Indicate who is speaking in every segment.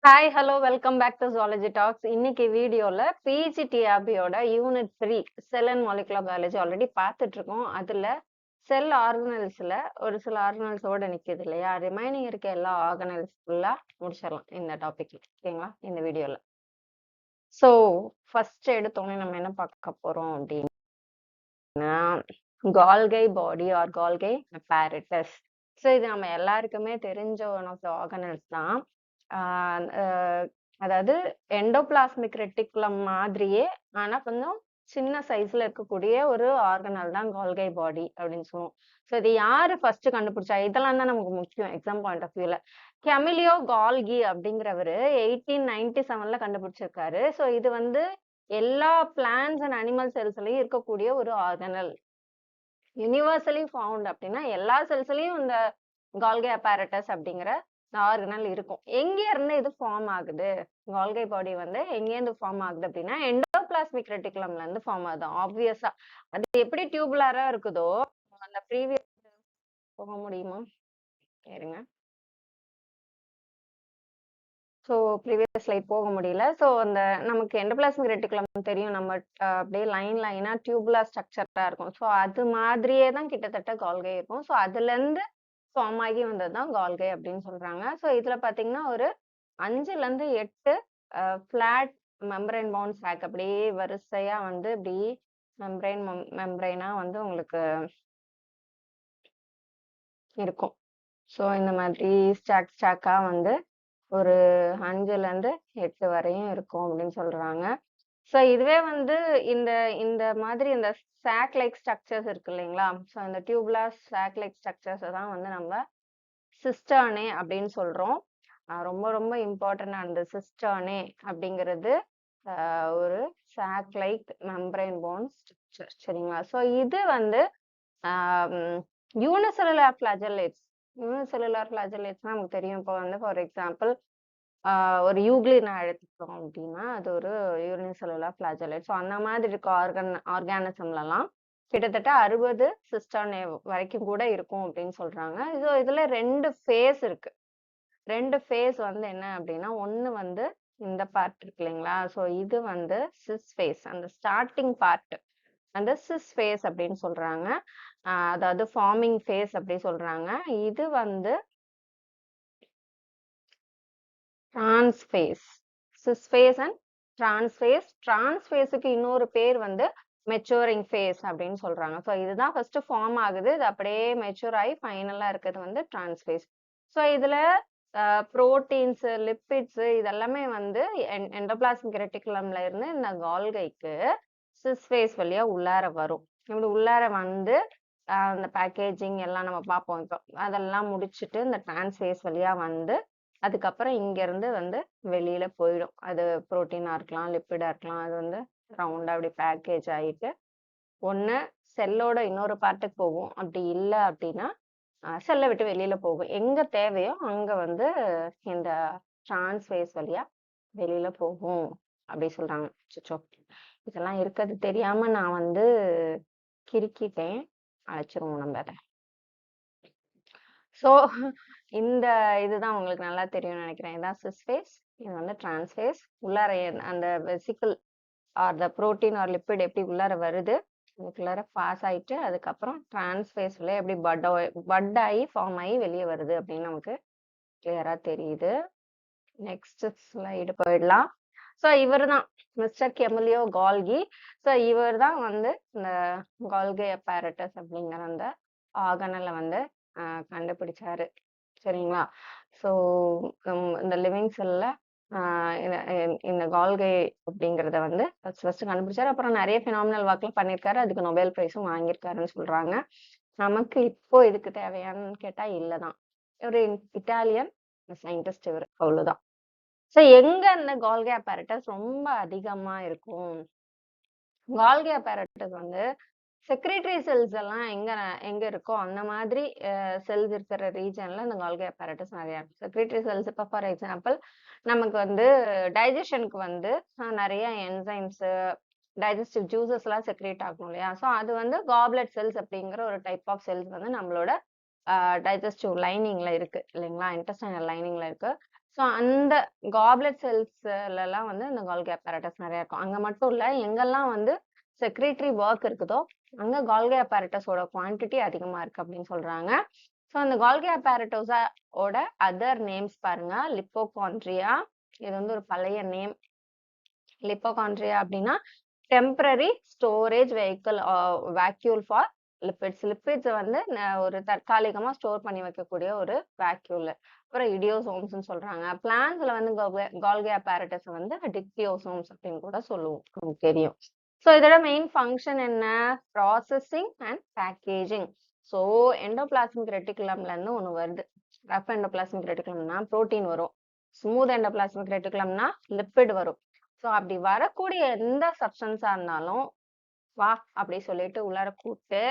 Speaker 1: Hi hello welcome back to zoology talks. இன்னைக்கு வீடியோல பிஜிடிஆபியோட unit 3 cell and molecular biology already பார்த்துட்டு இருக்கோம். அதுல செல் ஆர்கனல்ஸ்ல ஒரு சில ஆர்கனல்ஸோட நிக்குது இல்லையா, ரிமைனிங் இருக்க எல்லா ஆர்கனல்ஸ் ஃபுல்லா முடிச்சிடலாம் இந்த டாபிக்ல. ஓகேங்களா, இந்த வீடியோல. ஸோ ஃபர்ஸ்ட் எடுத்தோடனே நம்ம என்ன பார்க்க போறோம் அப்படின்னா கால்கை பாடி ஆர் கால்கை apparatus. ஸோ இது நம்ம எல்லாருக்குமே தெரிஞ்ச ஒன் ஆஃப் த ஆர்கனல்ஸ் தான். ஆஹ் அஹ் அதாவது எண்டோபிளாஸ்மிக் ரெட்டிகுலம் மாதிரியே ஆனா கொஞ்சம் சின்ன சைஸ்ல இருக்கக்கூடிய ஒரு ஆர்கனல் தான் கால்கை பாடி அப்படின்னு சொல்லுவோம். ஸோ இது யாரு ஃபர்ஸ்ட் கண்டுபிடிச்சா, இதெல்லாம் தான் நமக்கு முக்கியம் எக்ஸாம் பாயிண்ட் ஆஃப் வியூல. கெமிலியோ கால்கி அப்படிங்கிறவரு 1897ல கண்டுபிடிச்சிருக்காரு. ஸோ இது வந்து எல்லா பிளான்ஸ் அண்ட் அனிமல் செல்ஸ்லயும் இருக்கக்கூடிய ஒரு ஆர்கனல். யுனிவர்சலி ஃபவுண்ட் அப்படின்னா எல்லா செல்ஸ்லயும் இந்த கால்கை apparatus அப்படிங்கிற ஆர்கனல் இருக்கும். எங்க இருந்து இது ஃபார்ம் ஆகுது? கால்கை பாடி வந்து எங்க இருந்து ஃபார்ம் ஆகுது அப்படின்னா எண்டோபிளாஸ்மிக் ரெட்டிகுலம்ல இருந்து ஃபார்ம் ஆகுது. ஆப்வியஸா அது எப்படி டியூபுலரா இருக்குதோ அந்த ப்ரீவியஸ் போக முடியுமா? இருங்க. ஸோ ப்ரீவியஸ் ஸ்லைட் போக முடியல. ஸோ அந்த நமக்கு எண்டோபிளாஸ்மிக் ரெட்டிகுலம் தெரியும், நம்ம அப்படியே லைனா டியூபுலர் ஸ்ட்ரக்சரா இருக்கும். ஸோ அது மாதிரியே தான் கிட்டத்தட்ட கால்கை இருக்கும். ஸோ அதுல இருந்து ஃபார்ம் ஆகி வந்ததுதான் கால்கை அப்படின்னு சொல்றாங்க. ஸோ இதுல பாத்தீங்கன்னா ஒரு 5ல இருந்து 8 ஃபிளாட் மெம்பரைன் பவுண்ட் சாக் அப்படியே வரிசையா வந்து இப்படி மெம்பரைனா வந்து உங்களுக்கு இருக்கும். ஸோ இந்த மாதிரி ஸ்டாக்கா வந்து ஒரு 5ல இருந்து 8 வரையும் இருக்கும் அப்படின்னு சொல்றாங்க. ஸோ இதுவே வந்து இந்த இந்த மாதிரி இந்த சாக் லைக் ஸ்ட்ரக்சர்ஸ் இருக்கு இல்லைங்களா, ஸோ இந்த டியூபுலர் சாக் லைக் ஸ்ட்ரக்சர்ஸை தான் வந்து நம்ம சிஸ்டர்னே அப்படின்னு சொல்றோம். ரொம்ப ரொம்ப இம்பார்ட்டன்ட் அந்த சிஸ்டர்னே அப்படிங்கிறது ஒரு chalk like membrane phone structure. சரிங்களா, ஸோ இது வந்து யூனிசெல்லுலார் ஃபிளாஜெல்லேட்ஸ். யூனிசெல்லுலார் ஃபிளாஜெல்லேட்ஸ்னா நமக்கு தெரியும். இப்போ வந்து ஃபார் எக்ஸாம்பிள் ஒரு யூக்ளின் எடுத்துக்கிட்டோம் அப்படின்னா அது ஒரு யூனிசெல்லுலார் ஃபிளாஜெல்லேட். ஸோ அந்த மாதிரி இருக்க ஆர்கானிசம்லலாம் கிட்டத்தட்ட 60 சிஸ்டர்னே வரைக்கும் கூட இருக்கும் அப்படின்னு சொல்றாங்க. ஸோ இதுல 2 ஃபேஸ் இருக்கு. 2 ஃபேஸ் வந்து என்ன அப்படின்னா, ஒண்ணு வந்து இந்த பார்ட் இருக்கு இல்லைங்களா, ஸோ இது வந்து சிஸ் ஃபேஸ். அந்த ஸ்டார்டிங் பார்ட் அந்த சிஸ் ஃபேஸ் அப்படின்னு சொல்றாங்க. அதாவது ஃபார்மிங் ஃபேஸ் அப்படி சொல்றாங்க. இது வந்து trans face. Cis face and trans face. டிரான்ஸ்ஃபேஸுக்கு இன்னொரு பேர் வந்து மெச்சூரிங் ஃபேஸ் அப்படின்னு சொல்றாங்க. ஸோ இதுதான் ஃபர்ஸ்ட் ஃபார்ம் ஆகுது, இது அப்படியே மெச்சூர் ஆகி ஃபைனலா இருக்கிறது வந்து டிரான்ஸ்ஃபேஸ். ஸோ இதுல புரோட்டீன்ஸ், லிப்பிட்ஸ் இதெல்லாமே வந்து எண்டோபிளாஸ்மிக் ரெட்டிகுலம்ல இருந்து இந்த கால்கைக்கு சிஸ் ஃபேஸ் வழியா உள்ளார வரும். இப்படி உள்ளார வந்து அந்த பேக்கேஜிங் எல்லாம் நம்ம பார்ப்போம். இப்போ அதெல்லாம் முடிச்சுட்டு இந்த டிரான்ஸ்ஃபேஸ் வழியா வந்து அதுக்கப்புறம் இங்க இருந்து வந்து வெளியில போயிடும். அது புரோட்டீனா இருக்கலாம், லிப்பிடா இருக்கலாம். அது வந்து ரவுண்டா அப்படி பேக்கேஜ் ஆயிட்டு ஒண்ணு செல்லோட இன்னொரு பார்ட்டுக்கு போகும். அப்படி இல்லை அப்படின்னா செல்லை விட்டு வெளியில போகும். எங்க தேவையோ அங்க வந்து இந்த டிரான்ஸ்ஃபேஸ் வழியா வெளியில போகும் அப்படி சொல்றாங்க. அச்சச்சோ, இதெல்லாம் இருக்கிறது தெரியாம நான் வந்து கிறுக்கிட்டேன். அழைச்சிருவோம் நம்ம அதை. ஸோ இந்த இதுதான் உங்களுக்கு நல்லா தெரியும்னு நினைக்கிறேன். இதான் சிஸ் ஃபேஸ், இது வந்து டிரான்ஸ்ஃபேஸ். உள்ளார அந்த vesicle or the protein or lipid எப்படி உள்ளார வருது, அதுக்குள்ளார பாஸ் ஆயிட்டு அதுக்கப்புறம் டிரான்ஸ்ஃபேஸ்ல எப்படி பட் ஆகி ஃபார்ம் ஆகி வெளியே வருது அப்படின்னு நமக்கு கிளியரா தெரியுது. நெக்ஸ்ட் ஸ்லைடு போயிடலாம். ஸோ இவர் தான் மிஸ்டர் கெமிலியோ கால்கி. ஸோ இவர் தான் வந்து இந்த கால்கை apparatus அப்படிங்கிற அந்த ஆர்கனலை வந்து கண்டுபிடிச்சாரு. சரிங்களா, ஸோ இந்த லிவிங் செல்ல இந்த கால்கை அப்படிங்கிறத வந்து ஃபர்ஸ்ட் கண்டுபிடிச்சாரு. அப்புறம் நிறைய ஃபினாமினல் ஒர்க்லாம் பண்ணியிருக்காரு. அதுக்கு நோபல் பிரைஸும் வாங்கியிருக்காருன்னு சொல்றாங்க. நமக்கு இப்போ இதுக்கு தேவையான்னு கேட்டா இல்லதான். ஒரு இட்டாலியன் சயின்டிஸ்ட் இவர், அவ்வளவுதான். ஸோ எங்க இந்த கால்கை apparatus ரொம்ப அதிகமா இருக்கும்? கால்கை apparatus வந்து செக்ரட்டரி செல்ஸ் எல்லாம் எங்க எங்க இருக்கோ அந்த மாதிரி செல்ஸ் இருக்கிற ரீஜன்ல இந்த கால்கை apparatus நிறைய இருக்கும். செக்ரட்டரி செல்ஸ் இப்போ ஃபார் எக்ஸாம்பிள் நமக்கு வந்து டைஜஷனுக்கு வந்து நிறைய என்சைம்ஸ், டைஜஸ்டிவ் ஜூசஸ் எல்லாம் செக்ரேட் ஆகணும் இல்லையா, ஸோ அது வந்து காப்லெட் செல்ஸ் அப்படிங்கிற ஒரு டைப் ஆஃப் செல்ஸ் வந்து நம்மளோட டைஜஸ்டிவ் லைனிங்ல இருக்கு இல்லைங்களா, இன்டெஸ்டைனல் லைனிங்ல இருக்கு. ஸோ அந்த காப்லெட் செல்ஸ்லாம் வந்து இந்த கால்கி apparatus நிறைய இருக்கும். அங்க மட்டும் இல்ல, எங்கெல்லாம் வந்து செக்ரேட்டரி ஒர்க் இருக்குதோ அங்க கால்கி apparatusஓட குவான்டிட்டி அதிகமா இருக்கு அப்படின்னு சொல்றாங்க. ஸோ அந்த கால்கி apparatusஓட அதர் நேம்ஸ் பாருங்க. லிப்போகாண்ட்ரியா, இது வந்து ஒரு பழைய நேம். லிப்போகாண்ட்ரியா அப்படின்னா temporary storage vehicle vacuole for lipids. Lipids வந்து ஒரு தற்காலிகமா ஸ்டோர் பண்ணி வைக்கக்கூடிய ஒரு வேக்யூல். அப்புறம் இடியோசோம்ஸ் சொல்றாங்க. பிளான்ஸ்ல வந்து கால்கி apparatus வந்து டிக்டியோசோம்ஸ் அப்படின்னு கூட சொல்லுவோம், நமக்கு தெரியும். ஸோ இதோட மெயின் ஃபங்க்ஷன் என்ன? Processing and packaging. So endoplasmic ரெட்டிகுலம்ல இருந்து ஒன்று வருது. ரஃப் எண்டோபிளாஸ்மிக் ரெட்டிகுலம்னா புரோட்டீன் வரும். ஸ்மூத் எண்டோபிளாஸ்மிக் ரெட்டிகுலம்னா லிப்பிட் வரும். ஸோ அப்படி வரக்கூடிய எந்த சப்ஸ்டன்ஸா இருந்தாலும் வா அப்படி சொல்லிட்டு உள்ளார கூப்பிட்டு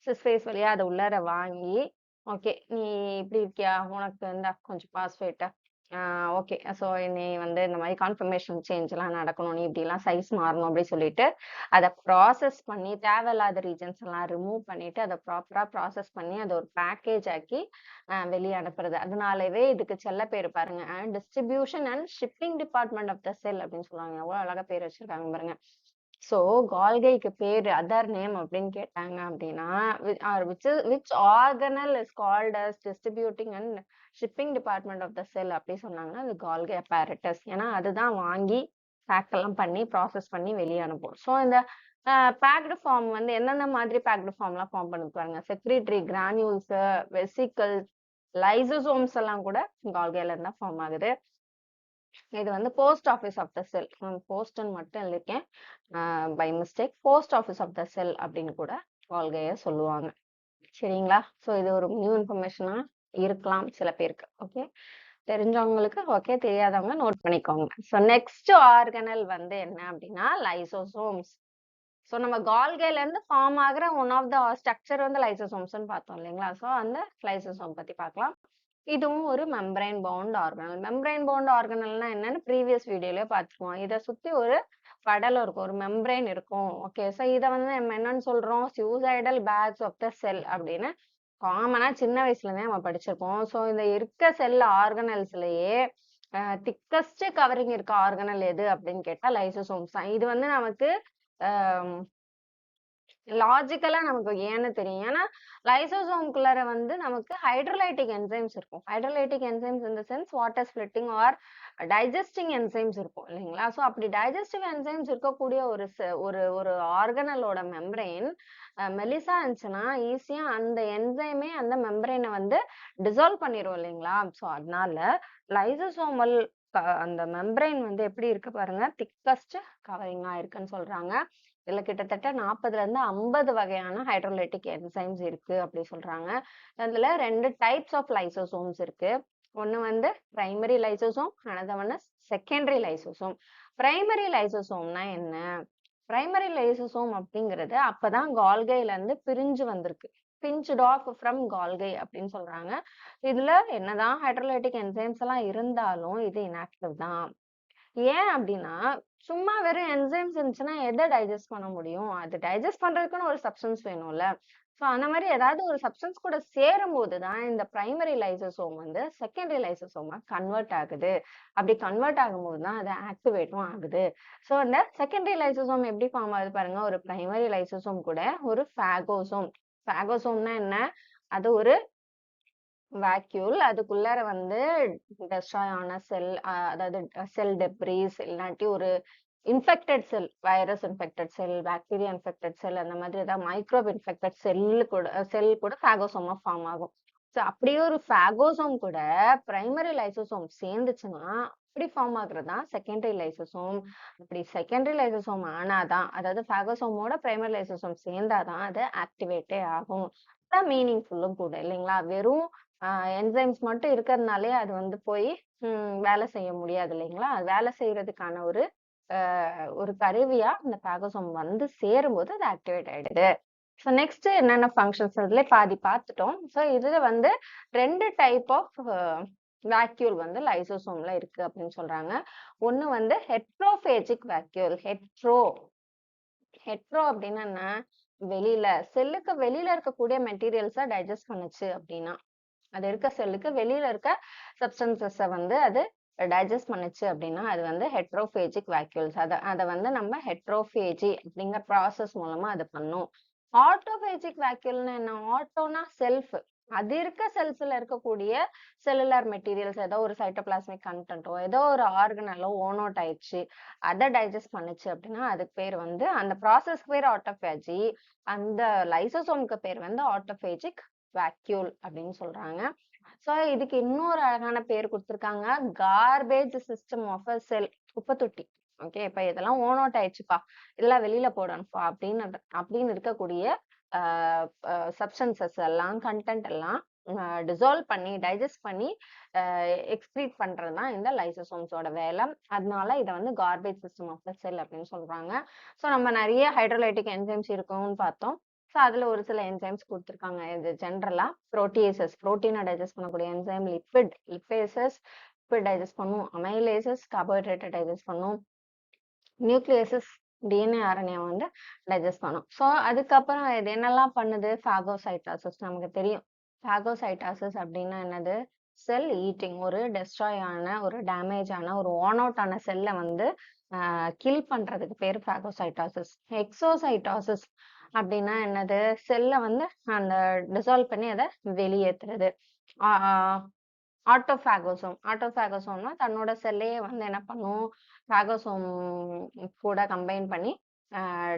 Speaker 1: சிஸ்பேஸ் வழியா அதை உள்ளார வாங்கி, ஓகே நீ இப்படி இருக்கியா, உனக்கு இந்த கொஞ்சம் பாஸ்பேட், ஓகே ஸோ நீ வந்து இந்த மாதிரி கான்ஃபர்மேஷன் சேஞ்ச் எல்லாம் நடக்கணும், நீ இப்படி எல்லாம் சைஸ் மாறணும் அப்படி சொல்லிட்டு அதை ப்ராசஸ் பண்ணி தேவையில்லாத ரீஜன்ஸ் எல்லாம் ரிமூவ் பண்ணிட்டு அதை ப்ராப்பரா ப்ராசஸ் பண்ணி அதை ஒரு பேக்கேஜ் ஆக்கி வெளியே அனுப்புறது. அதனாலவே இதுக்கு செல்ல பேர் பாருங்க, distribution and shipping department of the cell அப்படின்னு சொல்லுவாங்க. எவ்வளவு அழகா பேர் வச்சிருக்காங்க பாருங்க. சோ கால்கைக்கு பேரு அதர் நேம் அப்படின்னு கேட்டாங்க அப்படின்னா, which organelle is called as distributing and shipping department of the cell அப்படி சொன்னாங்கன்னா அது கால்கை apparatus. ஏன்னா அதுதான் வாங்கி பேக் எல்லாம் பண்ணி ப்ராசஸ் பண்ணி வெளியே அனுப்பும். ஸோ இந்த பேக்டு ஃபார்ம் வந்து எந்தெந்த மாதிரி பேக்டு ஃபார்ம்லாம் ஃபார்ம் பண்ணி பாருங்க. செக்ரேட்டரி கிரானியூல்ஸ், வெசிக்கல்ஸ், லைசோசோம்ஸ் எல்லாம் கூட கால்கைல இருந்தா ஃபார்ம் ஆகுது. இது வந்து post office of the cell. போஸ்ட்ன்னு மட்டும் எழுதிருக்கேன் by mistake. Post office of the cell அப்படின்னு கூட கால்கைய சொல்லுவாங்க. சரிங்களா? ஸோ இது ஒரு நியூ இன்ஃபர்மேஷனா இருக்கலாம் சில பேருக்கு. ஓகே, தெரிஞ்சவங்களுக்கு ஓகே, தெரியாதவங்க நோட் பண்ணிக்கோங்க. ஸோ நெக்ஸ்ட் ஆர்கனல் வந்து என்ன அப்படின்னா லைசோசோம்ஸ். ஸோ நம்ம கால்கைல இருந்து ஃபார்ம் ஆகுற ஒன் ஆஃப் த ஸ்ட்ரக்சர் வந்து லைசோசோம்ஸ்ன்னு பார்த்தோம் இல்லைங்களா? ஸோ அந்த லைசோசோம் பத்தி பார்க்கலாம். இதுவும் ஒரு membrane bound organelle. Membrane bound ஆர்கனல்னா என்னன்னு ப்ரீவியஸ் வீடியோலயே பார்த்துக்குவோம். இதை சுத்தி ஒரு படலம் இருக்கும், ஒரு மெம்பரைன் இருக்கும். ஓகே, ஸோ இதை வந்து நம்ம என்னன்னு சொல்றோம்? Suicidal packs of the cell அப்படின்னு காமனா சின்ன வயசுல இருந்தே நம்ம படிச்சிருப்போம். ஸோ இந்த இருக்க செல் ஆர்கனல்ஸ்லயே திக்கஸ்ட் கவரிங் இருக்க ஆர்கனல் எது அப்படின்னு கேட்டா லைசோசோம்ஸ் தான். இது வந்து நமக்கு லாஜிக்கலா நமக்கு ஏன்னு தெரியும். ஏன்னா லைசோசோம்குள்ளார வந்து நமக்கு ஹைட்ரோலைட்டிக் என்சைம்ஸ் இருக்கும். Hydrolytic enzymes in the sense water splitting or digesting enzymes இருக்கும் இல்லைங்களா? ஸோ அப்படி டைஜஸ்டிவ் என்சைம்ஸ் இருக்கக்கூடிய ஒரு ஒரு ஆர்கனலோட மெம்பரைன் மெலிசா இருந்துச்சுன்னா ஈஸியா அந்த என்சைமே அந்த மெம்பரைனை வந்து டிசால்வ் பண்ணிரும் இல்லைங்களா? ஸோ அதனால லைசோசோமல் அந்த மெம்பரைன் வந்து எப்படி இருக்கு பாருங்க, திக்கஸ்ட் கவரிங்கா இருக்குன்னு சொல்றாங்க. இதுல கிட்டத்தட்ட 40ல இருந்து 50 வகையான ஹைட்ரோலைட்டிக் என்சைம்ஸ் இருக்கு அப்படி சொல்றாங்க. அதுல 2 டைப்ஸ் ஆஃப் லைசோசோம்ஸ் இருக்கு. ஒண்ணு வந்து primary lysosome, another one is secondary lysosome. Primary லைசோசோம்னா என்ன? பிரைமரி லைசோசோம் அப்படிங்கிறது அப்பதான் கால்கைல இருந்து பிரிஞ்சு வந்திருக்கு. பிஞ்ச்ட் ஆஃப் ஃப்ரம் கால்கை அப்படின்னு சொல்றாங்க. இதுல என்னதான் ஹைட்ரோலைட்டிக் என்சைம்ஸ் எல்லாம் இருந்தாலும் இது இன்ஆக்டிவ் தான். ஏன் அப்படின்னா சும்மா வெறும் என்சைம்ஸ் இருந்துச்சுன்னா எதை டைஜஸ்ட் பண்ண முடியும்? அது டைஜஸ்ட் பண்றதுக்குன்னு ஒரு சப்ஸ்டன்ஸ் வேணும்ல. ஸோ அந்த மாதிரி ஏதாவது ஒரு சப்ஸ்டன்ஸ் கூட சேரும் போதுதான் இந்த பிரைமரி லைசோசோம் வந்து செகண்டரி லைசோசோமா கன்வெர்ட் ஆகுது. அப்படி கன்வெர்ட் ஆகும்போது தான் அது ஆக்டிவேட்டும் ஆகுது. ஸோ அந்த செகண்டரி லைசோசோம் எப்படி ஃபார்ம் ஆகுது பாருங்க. ஒரு பிரைமரி லைசோசோம் கூட ஒரு ஃபேகோசோம். ஃபேகோசோம்னா என்ன? அது ஒரு வேக்யூல். அதுக்குள்ளார வந்து டெஸ்ட்ராய் ஆன செல், அதாவது செல் டெப்ரீஸ் இல்லாட்டி ஒரு இன்ஃபெக்டட் செல், வைரஸ் இன்ஃபெக்டட் செல், பாக்டீரியா இன்ஃபெக்டட் செல், அந்த மாதிரி ஏதாவது மைக்ரோப் இன்ஃபெக்டட் செல் கூட ஃபேகோசோமா ஃபார்ம் ஆகும். ஸோ அப்படியே ஒரு ஃபேகோசோம் கூட பிரைமரி லைசோசோம் சேர்ந்துச்சுன்னா அப்படி ஃபார்ம் ஆகுறது தான் செகண்டரி லைசோசோம். அப்படி செகண்டரி லைசோசோம் ஆனாதான், அதாவது ஃபேகோசோமோட பிரைமரி லைசோசோம் சேர்ந்தாதான் அது ஆக்டிவேட்டே ஆகும். அதான் மீனிங்ஃபுல்லும் கூட இல்லைங்களா? வெறும் என்சைம்ஸ் மட்டும் இருக்கிறதுனாலே அது வந்து போய் வேலை செய்ய முடியாது இல்லைங்களா? அது வேலை செய்யறதுக்கான ஒரு கருவியா இந்த பாகோசோம் வந்து சேரும்போது அது ஆக்டிவேட் ஆயிடுது. ஸோ நெக்ஸ்ட் என்னென்ன ஃபங்க்ஷன்ஸ் இதுல பாதி பார்த்துட்டோம். ஸோ இதுல வந்து 2 டைப் ஆஃப் வேக்யூல் வந்து லைசோசோம்ல இருக்கு அப்படின்னு சொல்றாங்க. ஒண்ணு வந்து ஹெட்ரோபேஜிக் வேக்யூல். ஹெட்ரோ அப்படின்னா என்ன? வெளியில செல்லுக்கு வெளியில இருக்கக்கூடிய மெட்டீரியல்ஸை டைஜஸ்ட் பண்ணுச்சு அப்படின்னா, அது இருக்க செல்லுக்கு வெளியில இருக்க சப்ஸ்டன்சஸ வந்து அது டைஜஸ்ட் பண்ணுச்சு அப்படின்னா அது வந்து ஹெட்ரோபேஜிக் வேக்யூல்ஸ். அதை வந்து நம்ம ஹெட்ரோபேஜி அப்படிங்கிற ப்ராசஸ் மூலமா அது பண்ணும். ஆட்டோபேஜிக் வேக்யூல்னா என்ன? ஆட்டோனா செல்ஃப், அது இருக்க செல்ஸ்ல இருக்கக்கூடிய செல்லுலார் மெட்டீரியல்ஸ், ஏதோ ஒரு சைட்டோபிளாஸ்மிக் கண்டென்ட்டோ ஏதோ ஒரு ஆர்கனலோ ஓனோட் ஆயிடுச்சு, அதை டைஜஸ்ட் பண்ணுச்சு அப்படின்னா அதுக்கு பேர் வந்து, அந்த ப்ராசஸ்க்கு பேர் ஆட்டோபேஜி, அந்த லைசோசோமுக்கு பேர் வந்து ஆட்டோபேஜிக் வேக்யூல் அப்படின்னு சொல்றாங்க. சோ இதுக்கு இன்னொரு அழகான பேர் கொடுத்திருக்காங்க, கார்பேஜ் சிஸ்டம் ஆஃப் அ செல், குப்பை தொட்டி. ஓகே, இப்ப இதெல்லாம் ஓனோட் ஆயிடுச்சுப்பா, இதெல்லாம் வெளியில போடணும்ப்பா அப்படின்னு இருக்கக்கூடிய சப்ஸ்டன்சஸ் எல்லாம், கண்டென்ட் எல்லாம் டிசால்வ் பண்ணி டைஜஸ்ட் பண்ணி எக்ஸ்கிரீட் பண்றது தான் இந்த லைசோசோம்ஸோட வேலை. அதனால இதை வந்து garbage system of the cell அப்படின்னு சொல்றாங்க. ஸோ நம்ம நிறைய ஹைட்ரோலைட்டிக் என்சைம்ஸ் இருக்கும்னு பார்த்தோம். ஸோ அதுல ஒரு சில என்சைம்ஸ் கொடுத்துருக்காங்க. இது ஜென்ரலா புரோட்டியேசஸ், புரோட்டீனை டைஜஸ்ட் பண்ணக்கூடிய என்சைம், லிப்பேசஸ் லிப்பிட் டைஜஸ்ட் பண்ணும், அமைலேசஸ் கார்போஹைட்ரேட்டை டைஜஸ்ட் பண்ணும், நியூக்ளியசஸ் டிஎன்ஏ ஆர்என்ஏ வந்து டைஜஸ்ட் பண்ணும். ஸோ அதுக்கப்புறம் இது என்னெல்லாம் பண்ணுது? பாகோசைட்டாசிஸ் நமக்கு தெரியும். பாகோசைட்டாசிஸ் அப்படின்னா என்னது? செல் ஈட்டிங், ஒரு டெஸ்ட்ராய் ஆன, ஒரு டேமேஜ் ஆன, ஒரு ஓன் அவுட் ஆன செல்லை வந்து கில் பண்றதுக்கு பேர் பாகோசைட்டாசிஸ். எக்ஸோசைட்டாசிஸ் அப்படின்னா என்னது? செல்லை வந்து அந்த டிசால்வ் பண்ணி அதை வெளியேற்றுறது. ஆட்டோஃபாகோசோம்னா தன்னோட செல்லையே வந்து என்ன பண்ணும்? பாகோசோம் கூட கம்பைன் பண்ணி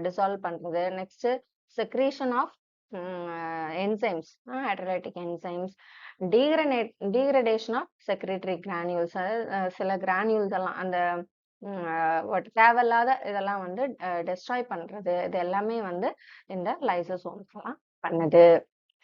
Speaker 1: டிசால்வ் பண்றது. Next secretion of enzymes, hydrolytic enzymes, degradation of secretory granules, சில கிரானியூல்ஸ் எல்லாம் அந்த தேவையில்லாத இதெல்லாம் வந்து டெஸ்ட்ராய் பண்றது. இது எல்லாமே வந்து இந்த லைசோசோம்ஸ் எல்லாம் பண்ணுது.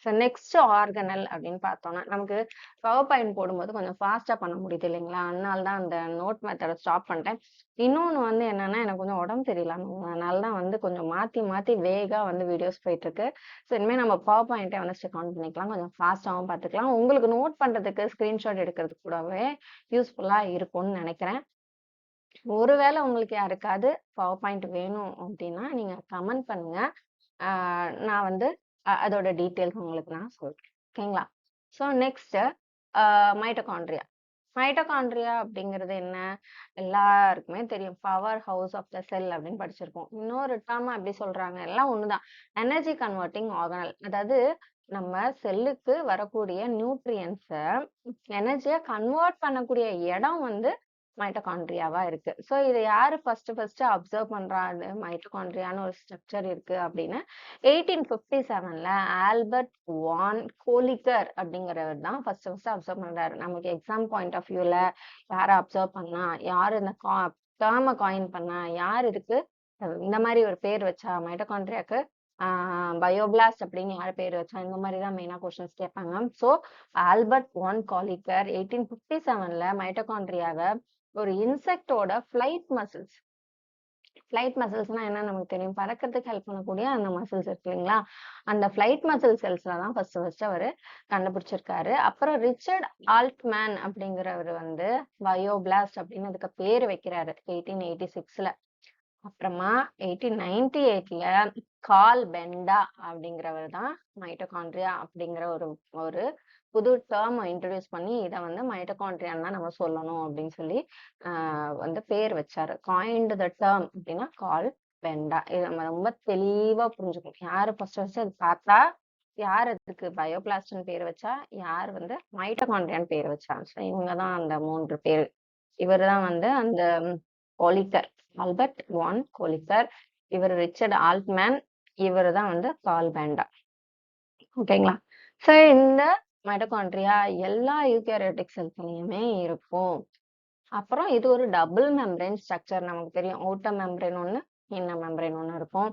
Speaker 1: ஸோ நெக்ஸ்ட் ஆர்கனல் அப்படின்னு பார்த்தோம்னா, நமக்கு பவர் பாயிண்ட் போடும்போது கொஞ்சம் ஃபாஸ்டா பண்ண முடியுது இல்லைங்களா? அதனால தான் அந்த நோட் மெத்தடை ஸ்டாப் பண்ணிட்டேன். இன்னொன்று வந்து என்னன்னா, எனக்கு கொஞ்சம் உடம்பு சரியில்லாம, அதனால தான் வந்து கொஞ்சம் மாத்தி மாத்தி வேகா வந்து வீடியோஸ் போயிட்டு இருக்கு. ஸோ இனிமேல் நம்ம பவர் பாயிண்டே வந்து ஸ்டிக் ஆன் பண்ணிக்கலாம், கொஞ்சம் ஃபாஸ்டாகவும் பார்த்துக்கலாம். உங்களுக்கு நோட் பண்றதுக்கு, ஸ்கிரீன்ஷாட் எடுக்கிறதுக்கு கூடவே யூஸ்ஃபுல்லா இருக்கும்னு நினைக்கிறேன். ஒருவேளை உங்களுக்கு யாருக்காவது பவர் பாயிண்ட் வேணும் அப்படின்னா நீங்க கமெண்ட் பண்ணுங்க. நான் வந்து அதோட டீட்டெயில்ஸ் உங்களுக்கு நான் சொல்றேன். ஓகேங்களா? So next mitochondria. மைட்டோகாண்ட்ரியா அப்படிங்கிறது என்ன? எல்லாருக்குமே தெரியும், power house of the cell அப்படின்னு படிச்சிருக்கோம். இன்னொரு டேர்மா எப்படி சொல்றாங்க? எல்லாம் ஒண்ணுதான், எனர்ஜி கன்வெர்ட்டிங் ஆர்கனல். அதாவது நம்ம செல்லுக்கு வரக்கூடிய நியூட்ரியன்ஸை எனர்ஜியா கன்வெர்ட் பண்ணக்கூடிய இடம் வந்து மைட்டோகாண்ட்ரியாவா இருக்கு. ஸோ இதை யாரு ஃபர்ஸ்ட் அப்சர்வ் பண்றா? அது மைட்டோகாண்ட்ரியான்னு ஒரு ஸ்ட்ரக்சர் இருக்கு அப்படின்னு 1857ல ஆல்பர்ட் வான் கோலிகர் அப்படிங்கிறவர் தான் ஃபர்ஸ்ட் அப்சர்வ் பண்றாரு. நமக்கு எக்ஸாம் பாயிண்ட் ஆஃப் வியூல யாரை அப்சர்வ் பண்ணா, யார் இந்த டேர்மை காயின் பண்ணா, யார் இதுக்கு இந்த மாதிரி ஒரு பேர் வச்சா, மைட்டோகாண்ட்ரியாக்கு பயோபிளாஸ்ட் அப்படின்னு யார் பேர் வச்சா, இந்த மாதிரி தான் மெயினா கொஸ்டின்ஸ் கேட்பாங்க. ஸோ ஆல்பர்ட் வான் காலிகர் 1857ல மைட்டோகாண்ட்ரியாவை ஒரு இன்செக்டோட ஃபிளைட் மசில்ஸ்னா என்ன நமக்கு தெரியும், பறக்கிறதுக்கு ஹெல்ப் பண்ணக்கூடிய அந்த மசில்ஸ் இருக்கு இல்லைங்களா? அந்த ஃபிளைட் மசில் செல்ஸ்ல தான் ஃபர்ஸ்ட் அவர் கண்டுபிடிச்சிருக்காரு. அப்புறம் ரிச்சர்ட் ஆல்ட்மேன் அப்படிங்கிறவர் வந்து பயோபிளாஸ்ட் அப்படின்னு அதுக்கு பேர் வைக்கிறாரு 1886ல. அப்புறமா 1898ல கார்ல் பெண்டா அப்படிங்கிறவர் தான் மைட்டோகாண்ட்ரியா அப்படிங்கிற ஒரு ஒரு புது டேர்ம் இன்ட்ரடியூஸ் பண்ணி இதை வந்து மைட்டோகாண்ட்ரியான்னு தான் நம்ம சொல்லணும் அப்படின்னு சொல்லி வந்து பேர் வச்சாரு. காயின்டு த டேர்ம் அப்படின்னா கார்ல் பெண்டா. இது நம்ம ரொம்ப தெளிவா புரிஞ்சுக்கணும். யாரு ஃபர்ஸ்ட் அது பார்த்தா யார் அதுக்கு பயோபிளாஸ்ட்னு பேர் வச்சா, யார் வந்து மைட்டோகாண்ட்ரியான்னு பேர் வச்சா. ஸோ இவங்கதான் அந்த 3 பேர். இவர் தான் வந்து அந்த கோலிக்கர், ஆல்பர்ட் வான் கோலிக்கர், இவர் ரிச்சர்ட் ஆல்ட்மேன், இவர் தான் வந்து கார்ல் பெண்டா. ஓகேங்களா? ஸோ இந்த மைட்டோகாண்ட்ரியா எல்லா யூகேரியோட்டிக் செல்ஸ்லயுமே இருக்கும். அப்புறம் இது ஒரு டபுள் மெம்பரேன் ஸ்ட்ரக்சர். நமக்கு தெரியும், அவுட்டர் மெம்பரேன் ஒன்று, இன்னர் மெம்பரேன் ஒன்று இருக்கும்.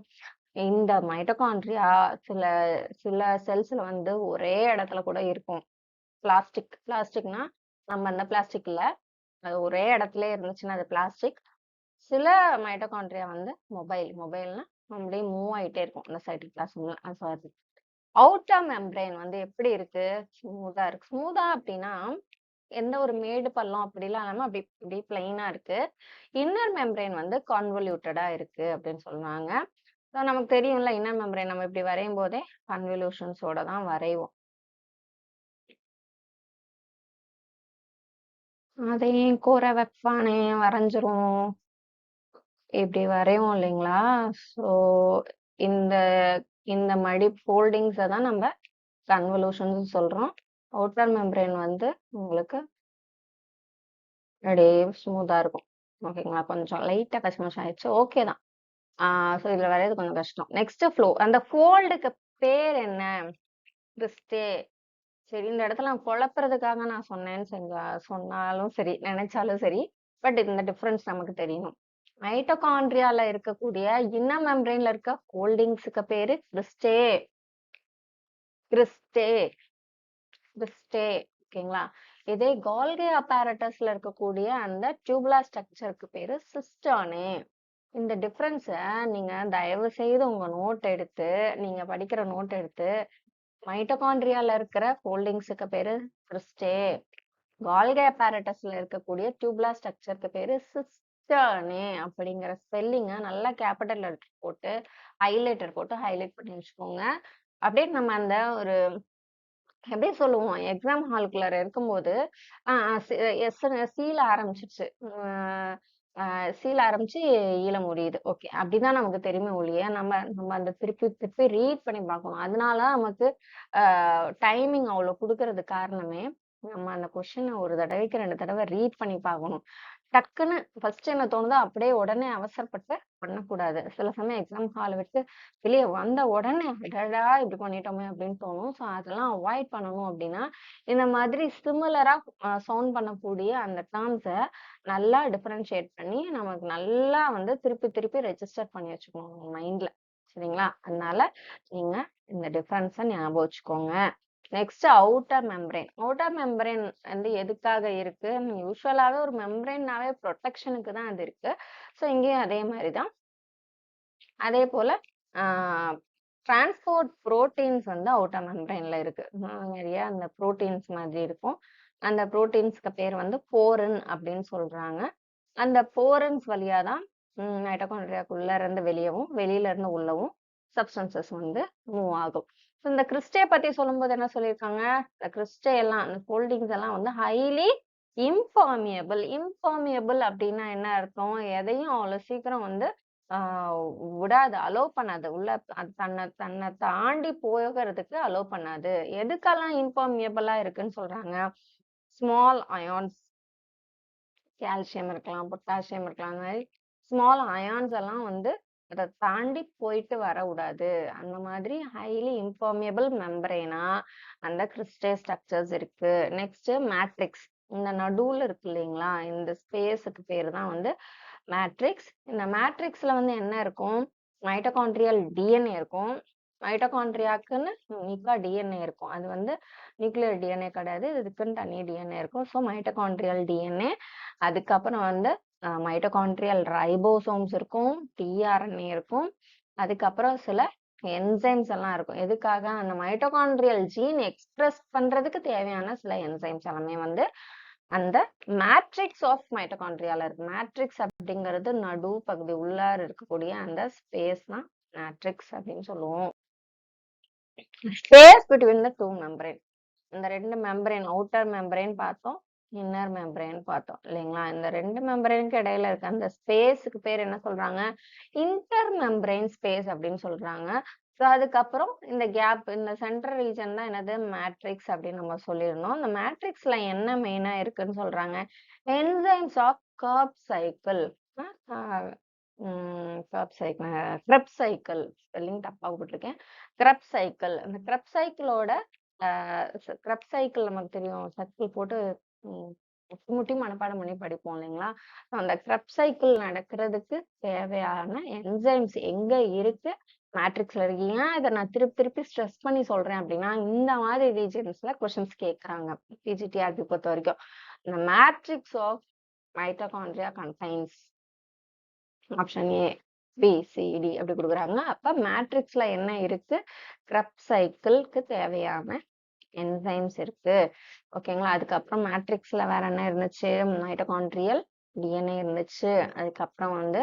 Speaker 1: இந்த மைட்டோகாண்ட்ரியா சில சில செல்ஸ்ல வந்து ஒரே இடத்துல கூட இருக்கும். பிளாஸ்டிக்னா நம்ம அந்த பிளாஸ்டிக் இல்ல, அது ஒரே இடத்துல இருந்துச்சுன்னா அது பிளாஸ்டிக். சில மைட்டோகாண்ட்ரியா வந்து மொபைல்னா அப்படியே மூவ் ஆயிட்டே இருக்கும் அந்த சைட்டோபிளாசம்ல. அவுட்டர் மெம்பரேன் வந்து எப்படி இருக்கு? ஸ்மூதா இருக்கு. ஸ்மூதா அப்படின்னா எந்த ஒரு மேடு பள்ளம் அப்படிலாம் இல்லாம அப்படி இப்படி பிளைனா இருக்கு. இன்னர் மெம்பரேன் வந்து கான்வல்யூட்டடா இருக்கு அப்படின்னு சொன்னாங்க. ஸோ நமக்கு தெரியும்ல, இன்னர் மெம்பரேன் நம்ம இப்படி வரையும் போதே கன்வல்யூஷன்ஸோட தான் வரைவோம். அதையும் கூரை வைப்பானே வரைஞ்சிரும். இப்படி வரையும் இல்லைங்களா? ஸோ இந்த இந்த மடி ஃபோல்டிங்ஸை தான் நம்ம கன்வல்யூஷன்ஸ் சொல்றோம். அவுட்டர் மெம்பரேன் வந்து உங்களுக்கு அப்படியே ஸ்மூத்தா இருக்கும். ஓகேங்களா? கொஞ்சம் லைட்டா கஷ்மஷ் ஆயிடுச்சு. ஓகே தான். ஸோ இதுல வரையறது கொஞ்சம் கஷ்டம். Next flow. அந்த ஃபோல்டுக்கு பேர் என்ன? கிறிஸ்டே. சரி, இந்த இடத்துல நான் குழப்புறதுக்காக நான் சொன்னாலும் சரி, நினைச்சாலும் சரி. பட் இந்த டிஃபரன்ஸ் நமக்கு தெரியணும். மைட்டோகாண்ட்ரியால இருக்கக்கூடிய இன்னர் மெம்பரேன்ல இருக்க ஹோல்டிங்ஸுக்கு பேரு கிறிஸ்டே. கிறிஸ்டே. கிறிஸ்டே. ஓகேங்களா? இதே கோல்கி அப்பேரட்டஸ்ல இருக்கக்கூடிய அந்த டியூபுலர் ஸ்ட்ரக்சருக்கு பேரு சிஸ்டானே. இந்த டிஃபரன்ஸ நீங்க தயவு செய்து உங்க நோட் எடுத்து, நீங்க படிக்கிற நோட் எடுத்து, மைட்டோகாண்ட்ரியால இருக்கிற ஹோல்டிங்ஸுக்கு பேரு கிறிஸ்டே. கால்கி அப்பேரட்டஸ்ல இருக்கக்கூடிய டியூபுலர் ஸ்ட்ரக்சருக்கு பேரு சிஸ்டர்னே அப்படிங்கிற ஸ்பெல்லிங்க நல்லா கேபிட்டல் லெட்டர் போட்டு ஹைலைட்டர் போட்டு ஹைலைட் பண்ணி வச்சுக்கோங்க. அப்படியே நம்ம அந்த ஒரு எப்படி சொல்லுவோம், எக்ஸாம் ஹாலுக்குள்ளார இருக்கும்போது சீல ஆரம்பிச்சிருச்சு. சீல ஆரம்பிச்சு ஈல முடியுது. ஓகே, அப்படிதான் நமக்கு தெரியுமே ஒழிய நம்ம நம்ம அந்த திருப்பி திருப்பி ரீட் பண்ணி பார்க்கணும். அதனால நமக்கு டைமிங் அவ்வளவு கொடுக்கறது காரணமே நம்ம அந்த கொஸ்டினை ஒரு தடவைக்கு 2 தடவை ரீட் பண்ணி பார்க்கணும். டக்குன்னு ஃபர்ஸ்ட் என்ன தோணுதோ அப்படியே உடனே அவசரப்பட்டு பண்ணக்கூடாது. சில சமயம் எக்ஸாம் ஹால் விட்டு வெளியே வந்த உடனே அடடா இப்படி பண்ணிட்டோமே அப்படின்னு தோணும். ஸோ அதெல்லாம் அவாய்ட் பண்ணணும் அப்படின்னா இந்த மாதிரி சிமிலரா சவுண்ட் பண்ணக்கூடிய அந்த டேர்ம்ஸை நல்லா டிஃபரன்ஷியேட் பண்ணி நமக்கு நல்லா வந்து திருப்பி திருப்பி ரெஜிஸ்டர் பண்ணி வச்சுக்கணும் மைண்ட்ல. சரிங்களா? அதனால நீங்க இந்த டிஃபரன்ஸை ஞாபகம் வச்சுக்கோங்க. Next outer membrane. Outer membrane வந்து எதுக்காக இருக்கு? யூஸ்வலாவே ஒரு மெம்பரேன்னாவே ப்ரொடெக்ஷனுக்கு தான் அது இருக்கு. ஸோ இங்கேயும் அதே மாதிரி தான். அதே போல டிரான்ஸ்போர்ட் புரோட்டீன்ஸ் வந்து அவுட்டர் மெம்பரேன்ல இருக்கு. நிறைய அந்த புரோட்டீன்ஸ் மாதிரி இருக்கும். அந்த புரோட்டீன்ஸ்க்கு பேர் வந்து போரின் அப்படின்னு சொல்றாங்க. அந்த போரன்ஸ் வழியா தான் மைட்டோகாண்ட்ரியாக்குள்ள இருந்து வெளியவும் வெளியில இருந்து உள்ளவும் சப்ஸ்டன்சஸ் வந்து மூவ் ஆகும். இந்த கிறிஸ்டே பத்தி சொல்லும்போது என்ன சொல்லியிருக்காங்க? இந்த கிறிஸ்டே எல்லாம் அந்த ஃபோல்டிங்ஸ் எல்லாம் வந்து ஹைலி இம்பர்மியபிள். இம்பர்மியபிள் அப்படின்னா என்ன அர்த்தம்? எதையும் அவ்வளவு சீக்கிரம் வந்து விடாது, அலோவ் பண்ணாது. உள்ள தன்னை தன்னை தாண்டி போகிறதுக்கு அலோவ் பண்ணாது. எதுக்கெல்லாம் இம்பர்மியபிளா இருக்குன்னு சொல்றாங்க? ஸ்மால் அயான்ஸ், கால்சியம் இருக்கலாம், பொட்டாசியம் இருக்கலாம். அந்த மாதிரி ஸ்மால் அயான்ஸ் எல்லாம் வந்து அதை தாண்டி போயிட்டு வரக்கூடாது. அந்த மாதிரி ஹைலி இம்பர்மியபிள் மெம்பரேனா அந்த கிறிஸ்டே ஸ்ட்ரக்சர்ஸ் இருக்கு. Next matrix. இந்த நடுவுல இருக்கு இல்லைங்களா, இந்த ஸ்பேஸுக்கு பேர் தான் வந்து மேட்ரிக்ஸ். இந்த மேட்ரிக்ஸ்ல வந்து என்ன இருக்கும்? மைட்டோகாண்ட்ரியல் டிஎன்ஏ இருக்கும். மைட்டோகாண்ட்ரியாக்குன்னு யூனிக்கா டிஎன்ஏ இருக்கும். அது வந்து நியூக்ளியர் டிஎன்ஏ கிடையாது, இதுக்குன்னு தனி டிஎன்ஏ இருக்கும். So mitochondrial DNA. அதுக்கப்புறம் வந்து மைட்டோகாண்ட்ரியல் ரைபோசோம்ஸ் இருக்கும், டிஆர்என்ஏ இருக்கும். அதுக்கப்புறம் சில என்சைம்ஸ் எல்லாம் இருக்கும். எதுக்காக? அந்த மைட்டோகாண்ட்ரியல் ஜீன் எக்ஸ்பிரஸ் பண்றதுக்கு தேவையான சில என்சைம்ஸ் எல்லாமே வந்து அந்த மேட்ரிக்ஸ் ஆஃப் மைட்டோகாண்ட்ரியால இருக்கு. மேட்ரிக்ஸ் அப்படிங்கிறது நடு பகுதி உள்ளார இருக்கக்கூடிய அந்த ஸ்பேஸ் தான் மேட்ரிக்ஸ் அப்படின்னு சொல்லுவோம். Space between the two membrane. இந்த 2 மெம்பரேன், அவுட்டர் மெம்பரேன் பார்த்தோம், இன்னர் மெம்பரேன் பார்த்தோம் இல்லைங்களா? இந்த 2 மெம்பரேனுக்கு இடையில இருக்க அந்த ஸ்பேஸுக்கு பேர் என்ன சொல்றாங்க? இன்டர் மெம்பரேன் ஸ்பேஸ் அப்படின்னு சொல்றாங்க. ஸோ அதுக்கப்புறம் இந்த கேப், இந்த சென்ட்ரல் ரீஜன் தான் என்னது? மேட்ரிக்ஸ் அப்படின்னு நம்ம சொல்லியிருந்தோம். இந்த மேட்ரிக்ஸ்ல என்ன மெயினா இருக்குன்னு சொல்றாங்க? Enzymes of Krebs cycle. Krebs cycle, ஸ்பெல்லிங் தப்பா போட்டிருக்கேன். Krebs cycle. அந்த கிரெப் சைக்கிளோட கிரெப் சைக்கிள் நமக்கு தெரியும், சர்க்கிள் போட்டு முட்டி முட்டி மனப்பாடம் பண்ணி படிப்போம் இல்லைங்களா? அந்த கிரெப் சைக்கிள் நடக்கிறதுக்கு தேவையான என்சைம்ஸ் எங்க இருக்கு? மேட்ரிக்ஸ்ல இருக்கு. ஏன் இதை நான் திருப்பி திருப்பி ஸ்ட்ரெஸ் பண்ணி சொல்றேன் அப்படின்னா, இந்த மாதிரி ரீஜன்ஸ்ல கொஸ்டின்ஸ் கேட்கறாங்க பிஜிடிஆர்பி பொறுத்த வரைக்கும். இந்த matrix of mitochondria contains option A, B, C, D அப்படி கொடுக்குறாங்க. அப்ப மேட்ரிக்ஸ்ல என்ன இருக்கு? கிரெப் சைக்கிள்க்கு தேவையான என்சைம்ஸ் இருக்கு. ஓகேங்களா? அதுக்கப்புறம் மேட்ரிக்ஸ்ல வேற என்ன இருந்துச்சு? மைட்டோகாண்ட்ரியல் டிஎன்ஏ இருந்துச்சு. அதுக்கப்புறம் வந்து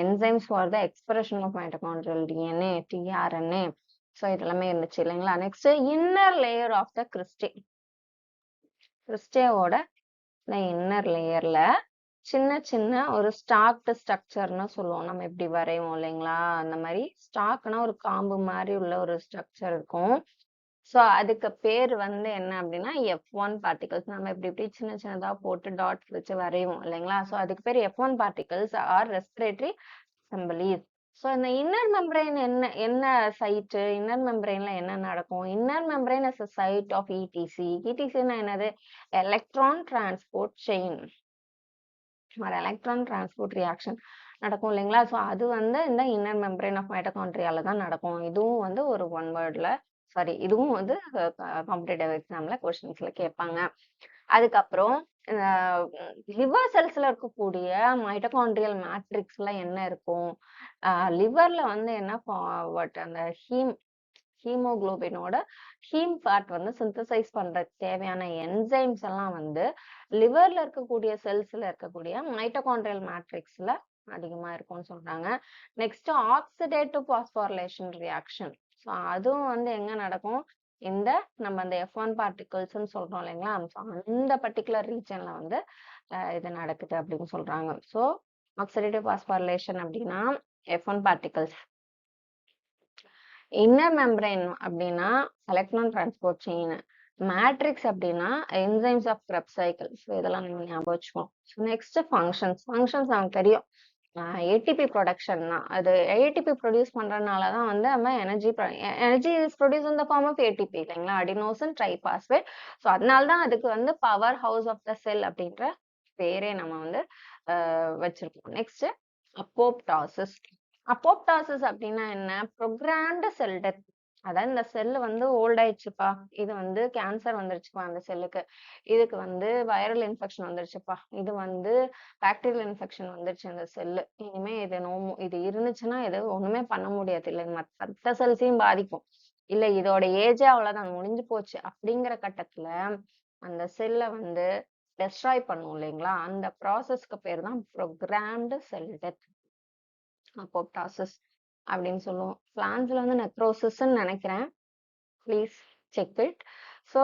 Speaker 1: enzymes for the expression of mitochondrial DNA, tRNA. So இதெல்லாமே இருந்துச்சு இல்லைங்களா? Next inner layer of the cristae. கிறிஸ்டேவோட இந்த இன்னர் லேயர்ல சின்ன சின்ன ஒரு ஸ்டாக்டு ஸ்ட்ரக்சர்னு சொல்லுவோம். நம்ம இப்படி வரைவோம் இல்லைங்களா? அந்த மாதிரி ஸ்டாக்னா ஒரு காம்பு மாதிரி உள்ள ஒரு ஸ்ட்ரக்சர் இருக்கும். ஸோ அதுக்கு பேர் வந்து என்ன அப்படின்னா F1 பார்ட்டிகல்ஸ். நம்ம இப்படி இப்படி சின்ன சின்னதா போட்டு டாட்ஸ் வச்சு வரைவோம் இல்லைங்களா? ஸோ அதுக்கு பேர் F1 particles or respiratory assemblies. So இந்த இன்னர் மெம்பரைன் என்ன சைட்டு, இன்னர் மெம்பரைன்ல என்ன நடக்கும்? Inner membrane is a site of ETC. ETCன்னா என்னது? Electron transport chain. ஒரு எலக்ட்ரான் டிரான்ஸ்போர்ட் ரியாக்ஷன் நடக்கும் இல்லைங்களா? ஸோ அது வந்து இந்த இன்னர் மெம்பரைன் ஆஃப் மைட்டோகாண்ட்ரியால தான் நடக்கும். இதுவும் வந்து ஒரு ஒன் வேர்ட்ல சாரி இதுவும் வந்து காம்படிட்டிவ் எக்ஸாம்ல கொஸ்டின்ஸ்ல கேட்பாங்க. அதுக்கப்புறம் லிவர் செல்ஸ்ல இருக்கக்கூடிய மைட்டோகாண்ட்ரியல் மேட்ரிக்ஸ்ல என்ன இருக்கும்? லிவர்ல வந்து என்ன அந்த ஹீமோகுளோபினோட ஹீம் பார்ட் வந்து சிந்தசைஸ் பண்றதுக்கு தேவையான என்சைம்ஸ் எல்லாம் வந்து லிவர்ல இருக்கக்கூடிய செல்ஸ்ல இருக்கக்கூடிய மைட்டோகாண்ட்ரியல் மேட்ரிக்ஸ்ல அதிகமா இருக்கும்னு சொல்றாங்க. Next oxidative phosphorylation reaction. So அதுவும் வந்து எங்க நடக்கும்? இந்த நம்ம அந்த F1 பார்ட்டிகல்ஸ்ன்னு சொல்றோம் இல்லைங்களா? அந்த பர்டிகுலர் ரீஜன்ல வந்து இது நடக்குது அப்படின்னு சொல்றாங்க. ஸோ ஆக்சிடேட்டிவ் பாஸ்போரிலேஷன் அப்படின்னா F1 பார்ட்டிகல்ஸ். இன்னர் மெம்பரைன் அப்படின்னா எலக்ட்ரான் டிரான்ஸ்போர்ட் செயின். மேட்ரிக்ஸ் அப்படின்னா enzymes of Krebs cycle. So இதெல்லாம் நம்ம ஞாபகம் வச்சுக்கோம். ஸோ நெக்ஸ்ட் ஃபங்க்ஷன்ஸ் நமக்கு தெரியும். ஏடிபி ப்ரொடக்ஷன் தான். அது ஏடிபி ப்ரொடியூஸ் பண்றதுனால தான் வந்து நம்ம energy is produce in the form of ATP இல்லைங்களா? Adenosine triphosphate. ஸோ அதனால தான் அதுக்கு வந்து power house of the cell அப்படின்ற பேரே நம்ம வந்து வச்சிருக்கோம். நெக்ஸ்ட் அப்போப்டாசிஸ். அப்போப்டாசிஸ் அப்படின்னா என்ன? ப்ரோக்ராம்டு செல் டெத். அதாவது இந்த செல்லு வந்து ஓல்ட் ஆயிடுச்சுப்பா, இது வந்து கேன்சர் வந்துருச்சுப்பா அந்த செல்லுக்கு, இதுக்கு வந்து வைரல் இன்ஃபெக்ஷன் வந்துருச்சுப்பா, இது வந்து பாக்டீரியல் இன்ஃபெக்ஷன் வந்துருச்சு இந்த செல்லு, இனிமே இது இது இருந்துச்சுன்னா இது ஒண்ணுமே பண்ண முடியாது, இல்லை மற்ற செல்ஸையும் பாதிக்கும், இல்ல இதோட ஏஜே அவ்வளவுதான் முடிஞ்சு போச்சு அப்படிங்கிற கட்டத்துல அந்த செல்லை வந்து டெஸ்ட்ராய் பண்ணும் இல்லைங்களா? அந்த ப்ராசஸ்க்கு பேர் தான் ப்ரோக்ராம்டு செல் டெத், அப்போப்டாசிஸ் அப்படின்னு சொல்லுவோம். பிளான்ஸ்ல வந்து நெக்ரோசிஸ்ன்னு நினைக்கிறேன், please check it. So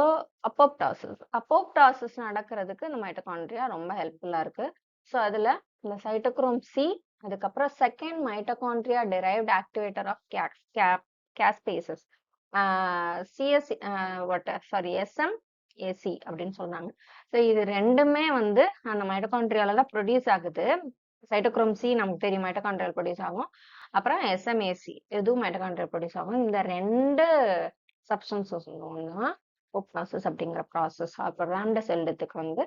Speaker 1: apoptosis நடக்கிறதுக்கு இந்த மைட்டோகாண்ட்ரியா ரொம்ப ஹெல்ப்ஃபுல்லா இருக்கு. ஸோ அதுல இந்த சைட்டோக்ரோம் சி, அதுக்கப்புறம் second mitochondria derived activator of caspases, CS SMAC அப்படின்னு சொன்னாங்க. ஸோ இது ரெண்டுமே வந்து அந்த மைட்டோகாண்ட்ரியால தான் ப்ரொடியூஸ் ஆகுது. சைட்டோக்ரோம் சி நமக்கு தெரியும் மைட்டோகாண்ட்ரியல் ப்ரொடியூஸ் ஆகும், அப்புறம் எஸ்எம்ஏசி இதுவும் மைட்டோகாண்ட்ரியல் ப்ரொடியூஸ் ஆகும். இந்த ரெண்டு சப்ஸ்டன்ஸஸ் தான் அப்போப்டாசிஸ் அப்படிங்கிற ப்ராசஸ் ப்ரோக்ராம்டு செல் டெத்துக்கு வந்து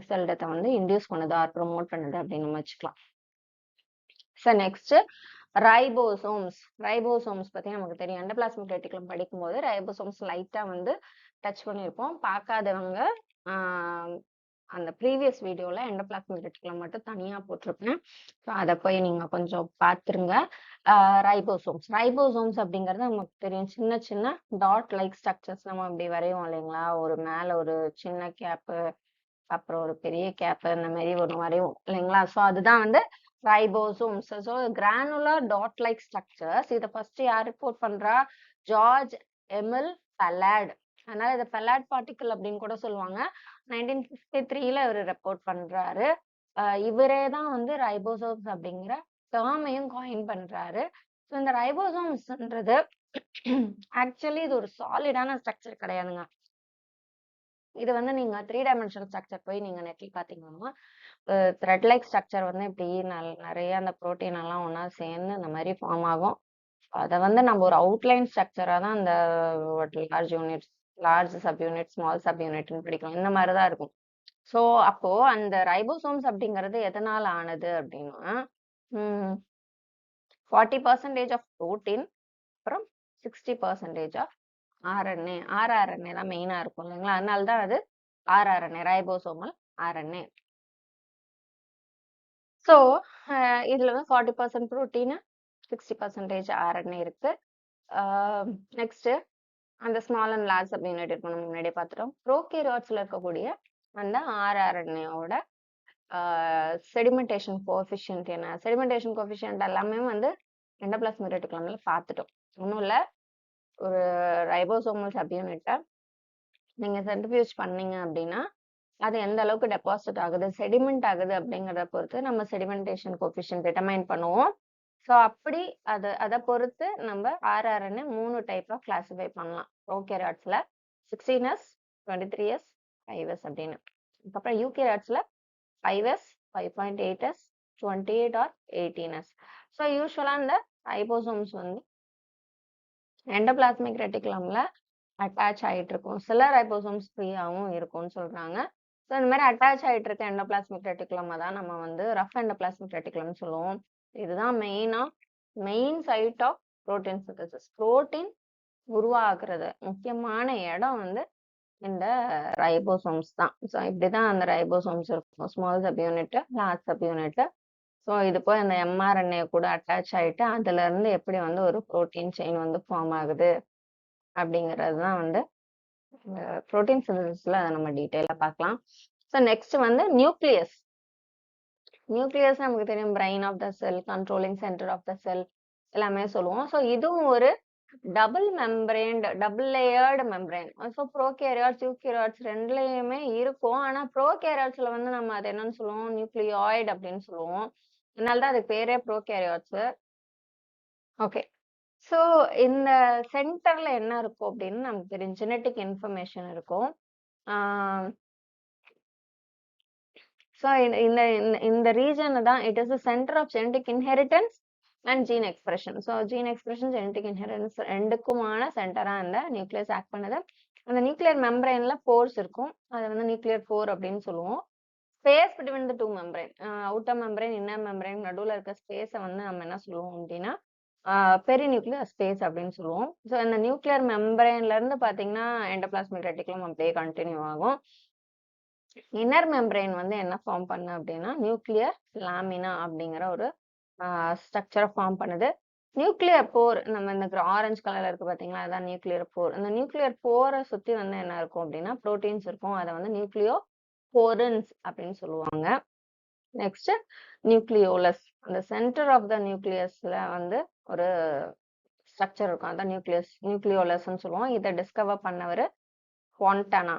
Speaker 1: செல் டெத்தை வந்து இன்டியூஸ் பண்ணுது ஆர் ப்ரொமோட் பண்ணுது அப்படின்னு நம்ம வச்சுக்கலாம். ஸோ நெக்ஸ்ட் ரைபோசோம்ஸ் பத்தி நமக்கு தெரியும். எண்டோபிளாஸ்மிக் ரெட்டிகுலம் படிக்கும்போது ரைபோசோம்ஸ் லைட்டா வந்து டச் பண்ணியிருப்போம். பார்க்காதவங்க அந்த ப்ரீவியஸ் வீடியோல எண்டோபிளாஸ்மிக் ரெட்டிகுலம் மட்டும் தனியா போட்டிருப்பேன், ஸோ அதை போய் நீங்க கொஞ்சம் பார்த்துருங்க. ரைபோசோம்ஸ் அப்படிங்கிறது நமக்கு தெரியும், சின்ன சின்ன டாட் லைக் ஸ்ட்ரக்சர்ஸ் நம்ம அப்படி வரைவோம் இல்லைங்களா? ஒரு மேல ஒரு சின்ன கேப்பு, அப்புறம் ஒரு பெரிய கேப்பு, இந்த மாதிரி ஒன்று வரைவோம் இல்லைங்களா? ஸோ அதுதான் வந்து ribosomes. So granular dot like structures. இதை ஃபர்ஸ்ட் யார் ரிப்போர்ட் பண்றா? George Emil Ballard. அதனால இதை பல்லார்ட் பார்ட்டிகல் அப்படின்னு கூட சொல்லுவாங்க. 1953ல இவர் ரெப்போர்ட் பண்றாரு. இவரே தான் வந்து ரைபோசோம்ஸ் அப்படிங்கிற டேர்மையும் காயின் பண்றாரு. ஸோ இந்த ரைபோசோம்ஸ்ன்றது ஆக்சுவலி இது ஒரு சாலிடான ஸ்ட்ரக்சர் கிடையாதுங்க. இது வந்து நீங்க 3 டைமென்ஷனல் ஸ்ட்ரக்சர் போய் நீங்க நெட்ல பாத்தீங்கன்னா த்ரெட் லைக் ஸ்ட்ரக்சர் வந்து இப்படி நிறைய அந்த புரோட்டீன் எல்லாம் ஒன்னா சேர்ந்து இந்த மாதிரி ஃபார்ம் ஆகும். அதை வந்து நம்ம ஒரு அவுட்லைன் ஸ்ட்ரக்சரா தான் அந்த large units, large sub unit, small sub யூனிட்னு பிடிக்கும், இந்த மாதிரி தான் இருக்கும். ஸோ அப்போ அந்த ரைபோசோம்ஸ் அப்படிங்கிறது எதனால ஆனது அப்படின்னா 40% ஆஃப் புரோட்டீன், அப்புறம் 60% ஆஃப் ஆர்என்ஏ. ஆர்ஆர்என்ஏ தான் மெயினா இருக்கும் இல்லைங்களா? அதனால தான் அது ஆர்ஆர்என்ஏ, ரைபோசோமல் ஆர்என்ஏ. ஸோ இதுல வந்து 40% புரோட்டீன், 60% ஆர்என்ஏ இருக்கு. நெக்ஸ்ட் அந்த small and large sub unit இருக்கும், நம்ம முன்னாடியே பார்த்துட்டோம். ப்ரோகேரியாட்ஸ்ல இருக்கக்கூடிய அந்த ஆர்ஆர்என்ஏவோட செடிமெண்டேஷன் கோஎஃபிஷியன்ட் என்ன? செடிமெண்டேஷன் கோஎஃபிஷியன்ட் எல்லாமே வந்து எண்டோபிளாஸ்மிக் ரெட்டிகுலம்ல பார்த்துட்டோம். ஒன்றும் இல்லை, ஒரு ரைபோசோமல் சப் யூனிட்டை நீங்க சென்ட்ரிஃபியூஜ் பண்ணீங்க அப்படின்னா அது எந்த அளவுக்கு டெபாசிட் ஆகுது, செடிமெண்ட் ஆகுது அப்படிங்கிறத பொறுத்து நம்ம செடிமெண்டேஷன் கோஎஃபிஷியன்ட் டிட்டர்மைன் பண்ணுவோம். ஸோ அப்படி அதை பொறுத்து நம்ம RRNA 3 டைப்பா கிளாசிஃபை பண்ணலாம். ப்ரோகேரியாட்ஸ்ல 16S, 23S, 5S அப்படின்னு. அதுக்கப்புறம் யூகேரியாட்ஸ்ல 5S, 5.8S, 28 or 18S. So யூஸ்வலா இந்த ரைபோசோம்ஸ் வந்து எண்டோபிளாஸ்மிக் ரெட்டிகுலம்ல அட்டாச் ஆயிட்டு இருக்கும். சில ரைபோசோம்ஸ் ஃப்ரீயாகவும் இருக்கும்னு சொல்றாங்க. ஸோ இந்த மாதிரி அட்டாச் ஆயிட்டு இருக்க எண்டோபிளாஸ்மிக் ரெட்டிகுலம் தான் நம்ம வந்து ரஃப் எண்டோபிளாஸ்மிக் ரெட்டிகுலம்னு சொல்லுவோம். இதுதான் main site of protein synthesis. Protein உருவாக்குறது முக்கியமான இடம் வந்து இந்த ரைபோசோம்ஸ் தான். ஸோ இப்படிதான் அந்த ரைபோசோம்ஸ் இருக்கும். Small sub unit, large sub unit. So இது போய் அந்த mRNA கூட அட்டாச் ஆயிட்டு அதுல இருந்து எப்படி வந்து ஒரு புரோட்டீன் செயின் வந்து ஃபார்ம் ஆகுது அப்படிங்கிறது தான் வந்து புரோட்டீன் சிந்தசிஸ்ல அதை நம்ம டீட்டெயிலா பார்க்கலாம். ஸோ நெக்ஸ்ட் வந்து நியூக்ளியஸ். நியூக்ளியஸ் நமக்கு தெரியும், brain of the cell, controlling centre of the cell எல்லாமே சொல்லுவோம். ஸோ இதுவும் ஒரு double layered membrane. So prokaryotes, eukaryotes ரெண்டுலயுமே இருக்கும். ஆனா ப்ரோகேரியாட்ஸ்ல வந்து நம்ம அது என்னன்னு சொல்லுவோம், நியூக்ளியாய்டு அப்படின்னு சொல்லுவோம். அதனாலதான் அதுக்கு பேரே ப்ரோகேரியாட்ஸ். ஓகே. ஸோ இந்த சென்டர்ல என்ன இருக்கும் அப்படின்னு நமக்கு தெரியும், ஜெனட்டிக் இன்ஃபர்மேஷன் இருக்கும். ஸோ இந்த ரீஜன் தான் it is centre of genetic inheritance and gene expression. So gene expression, genetic inheritance ரெண்டுக்குமான சென்டரா இந்த நியூக்ளியஸ் ஆக்ட் பண்ணுது. அந்த நியூக்ளியர் மெம்பரேன்ல போர்ஸ் இருக்கும், அதை வந்து நியூக்ளியர் போர் அப்படின்னு சொல்லுவோம். Space between the two membrane, outer membrane, inner membrane நடுவில் இருக்க ஸ்பேஸை வந்து நம்ம என்ன சொல்லுவோம் அப்படின்னா பெரிநியூக்ளியர் ஸ்பேஸ் அப்படின்னு சொல்லுவோம். ஸோ இந்த நியூக்ளியர் மெம்பரேன்ல இருந்து பாத்தீங்கன்னா எண்டோபிளாஸ்மிக் ரெட்டிகுலம் அப்படியே கண்டினியூ ஆகும். இன்னர் மெம்பரேன் வந்து என்ன ஃபார்ம் பண்ணு அப்படின்னா நியூக்ளியர் லாமினா அப்படிங்கிற ஒரு ஸ்ட்ரக்சரை ஃபார்ம் பண்ணுது. நியூக்ளியர் போர், நம்ம இந்த ஆரஞ்சு கலர்ல இருக்கு பாத்தீங்களா, அதான் நியூக்ளியர் போர். இந்த நியூக்ளியர் போரை சுத்தி வந்து என்ன இருக்கும் அப்படின்னா புரோட்டீன்ஸ் இருக்கும். அதை வந்து நியூக்ளியோ போரன்ஸ் அப்படின்னு சொல்லுவாங்க. Next nucleolus. அந்த சென்டர் ஆஃப் த நியூக்ளியஸ்ல வந்து ஒரு ஸ்ட்ரக்சர் இருக்கும், அதான் நியூக்ளியோலஸ்ன்னு சொல்லுவோம். இதை டிஸ்கவர் பண்ணவர் குவாண்டனா.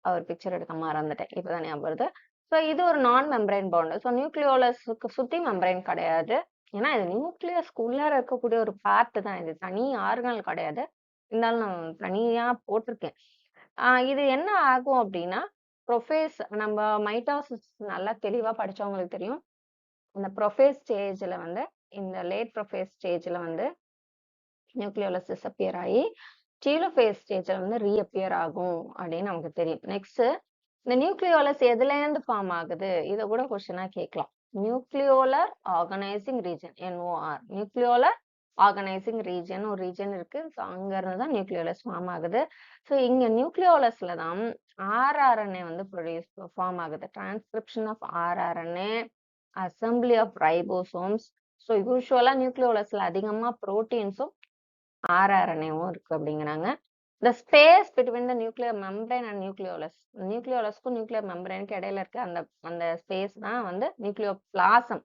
Speaker 1: அவர் பிக்சர் எடுக்க மறந்துட்டேன், இப்பதான் ஞாபகம் வருது. ஸோ இது ஒரு நான் மெம்பரைன் பாண்ட். ஸோ நியூக்ளியோலஸுக்கு சுத்தி மெம்பரைன் கிடையாது, ஏன்னா இது நியூக்ளியஸ்குள்ளார இருக்கக்கூடிய ஒரு பார்ட் தான், இது தனி ஆர்கனல் கிடையாது. இருந்தாலும் நான் தனியா போட்டிருக்கேன். இது என்ன ஆகும் அப்படின்னா ப்ரொஃபேஸ், நம்ம மைட்டாசிஸ் நல்லா தெளிவா படிச்சவங்களுக்கு தெரியும். இந்த ப்ரொஃபேஸ் ஸ்டேஜ்ல வந்து, இந்த லேட் ப்ரொஃபேஸ் ஸ்டேஜ்ல வந்து நியூக்ளியோலஸ் டிஸப்பியர் ஆகி டீலோஃபேஸ் ஸ்டேஜ்ல வந்து ரீஅப்பியர் ஆகும் அப்படின்னு நமக்கு தெரியும். நெக்ஸ்ட் இந்த நியூக்ளியோலஸ் எதுல இருந்து ஃபார்ம் ஆகுது, இதை கூட கொஸ்டினா கேட்கலாம். Nucleolar organising region, NOR, nucleolar organising region ஒரு ரீஜன் இருக்கு. ஸோ அங்க இருந்து தான் நியூக்ளியோலஸ் ஃபார்ம் ஆகுது. ஸோ இங்க நியூக்ளியோலஸ்ல தான் RRNA வந்து ஃபார்ம் ஆகுது. Transcription of RRNA, assembly of ribosomes. So யூஸ்வலா நியூக்ளியோலஸ்ல அதிகமா புரோட்டீன்ஸும் RRNAவும் இருக்கு அப்படிங்கிறாங்க. The space between the nuclear membrane and nucleolus, நியூக்ளியோலஸ்க்கும் நியூக்ளியர் மெம்பரேனுக்கு இடையில இருக்க அந்த ஸ்பேஸ் தான் வந்து நியூக்ளியோபிளாசம்.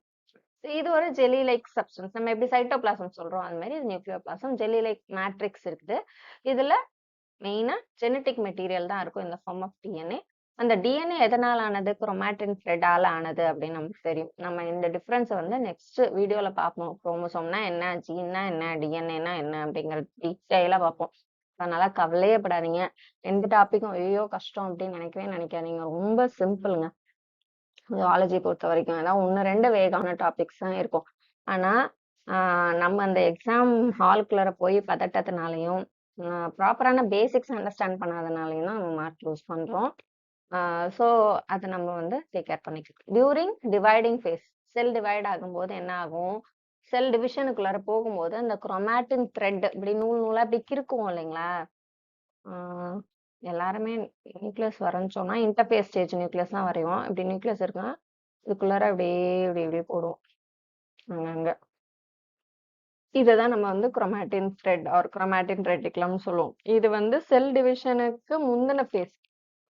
Speaker 1: இது ஒரு ஜெல்லி லைக் சப்ஸ்டன்ஸ். நம்ம எப்படி சைட்டோபிளாசம் சொல்றோம், அது மாதிரி இது நியூக்ளியோபிளாசம். ஜெல்லி லைக் மேட்ரிக்ஸ் இருக்குது. இதுல மெயினா ஜெனட்டிக் மெட்டீரியல் தான் இருக்கும், இந்த ஃபார்ம் ஆஃப் DNA. அந்த DNA எதனால் ஆனது, குரோமாட்டின் த்ரெட்டால ஆனது அப்படின்னு நமக்கு தெரியும். நம்ம இந்த டிஃபரன்ஸை வந்து நெக்ஸ்ட் வீடியோல பார்ப்போம். குரோமோசோம்னா என்ன, ஜீன்னா என்ன, டிஎன்ஏனா என்ன அப்படிங்கிற டீட்டெயிலா பார்ப்போம். அதனால கவலையே படாதீங்க. எந்த டாபிக்கும் ஐயோ கஷ்டம் அப்படின்னு நினைக்காதீங்க. ரொம்ப சிம்பிளுங்க ஜுவாலஜி பொறுத்த வரைக்கும். ஏதாவது 1-2 வேகான டாபிக்ஸ் தான் இருக்கும். ஆனா நம்ம அந்த எக்ஸாம் ஹால்குள்ளார போய் பதட்டத்தினாலையும் ப்ராப்பரான பேசிக்ஸ் அண்டர்ஸ்டாண்ட் பண்ணாதனாலையும் தான் நம்ம மார்க் லூஸ் பண்றோம். ஸோ அதை நம்ம வந்து டேக் கேர் பண்ணிக்கலாம். During dividing phase, cell divide ஆகும்போது என்ன ஆகும், செல் டிவிஷனுக்குள்ளார போகும்போது அந்த குரோமாட்டின் த்ரெட் இப்படி நூல் நூலா இப்படி கிறுக்குவோம் இல்லைங்களா. எல்லாருமே நியூக்ளியஸ் வரைஞ்சோம்னா இன்டர்பேஸ் ஸ்டேஜ் நியூக்ளியஸ் தான் வரைவோம். இப்படி நியூக்ளியஸ் இருக்குன்னா இதுக்குள்ளார அப்படியே இப்படி இப்படி போடுவோம் அங்கங்க. இதுதான் நம்ம வந்து குரோமாட்டின் த்ரெட் ஆர் குரோமாட்டின் ரெட்டிகுலம்னு சொல்லுவோம். இது வந்து செல் டிவிஷனுக்கு முந்தின ஃபேஸ்.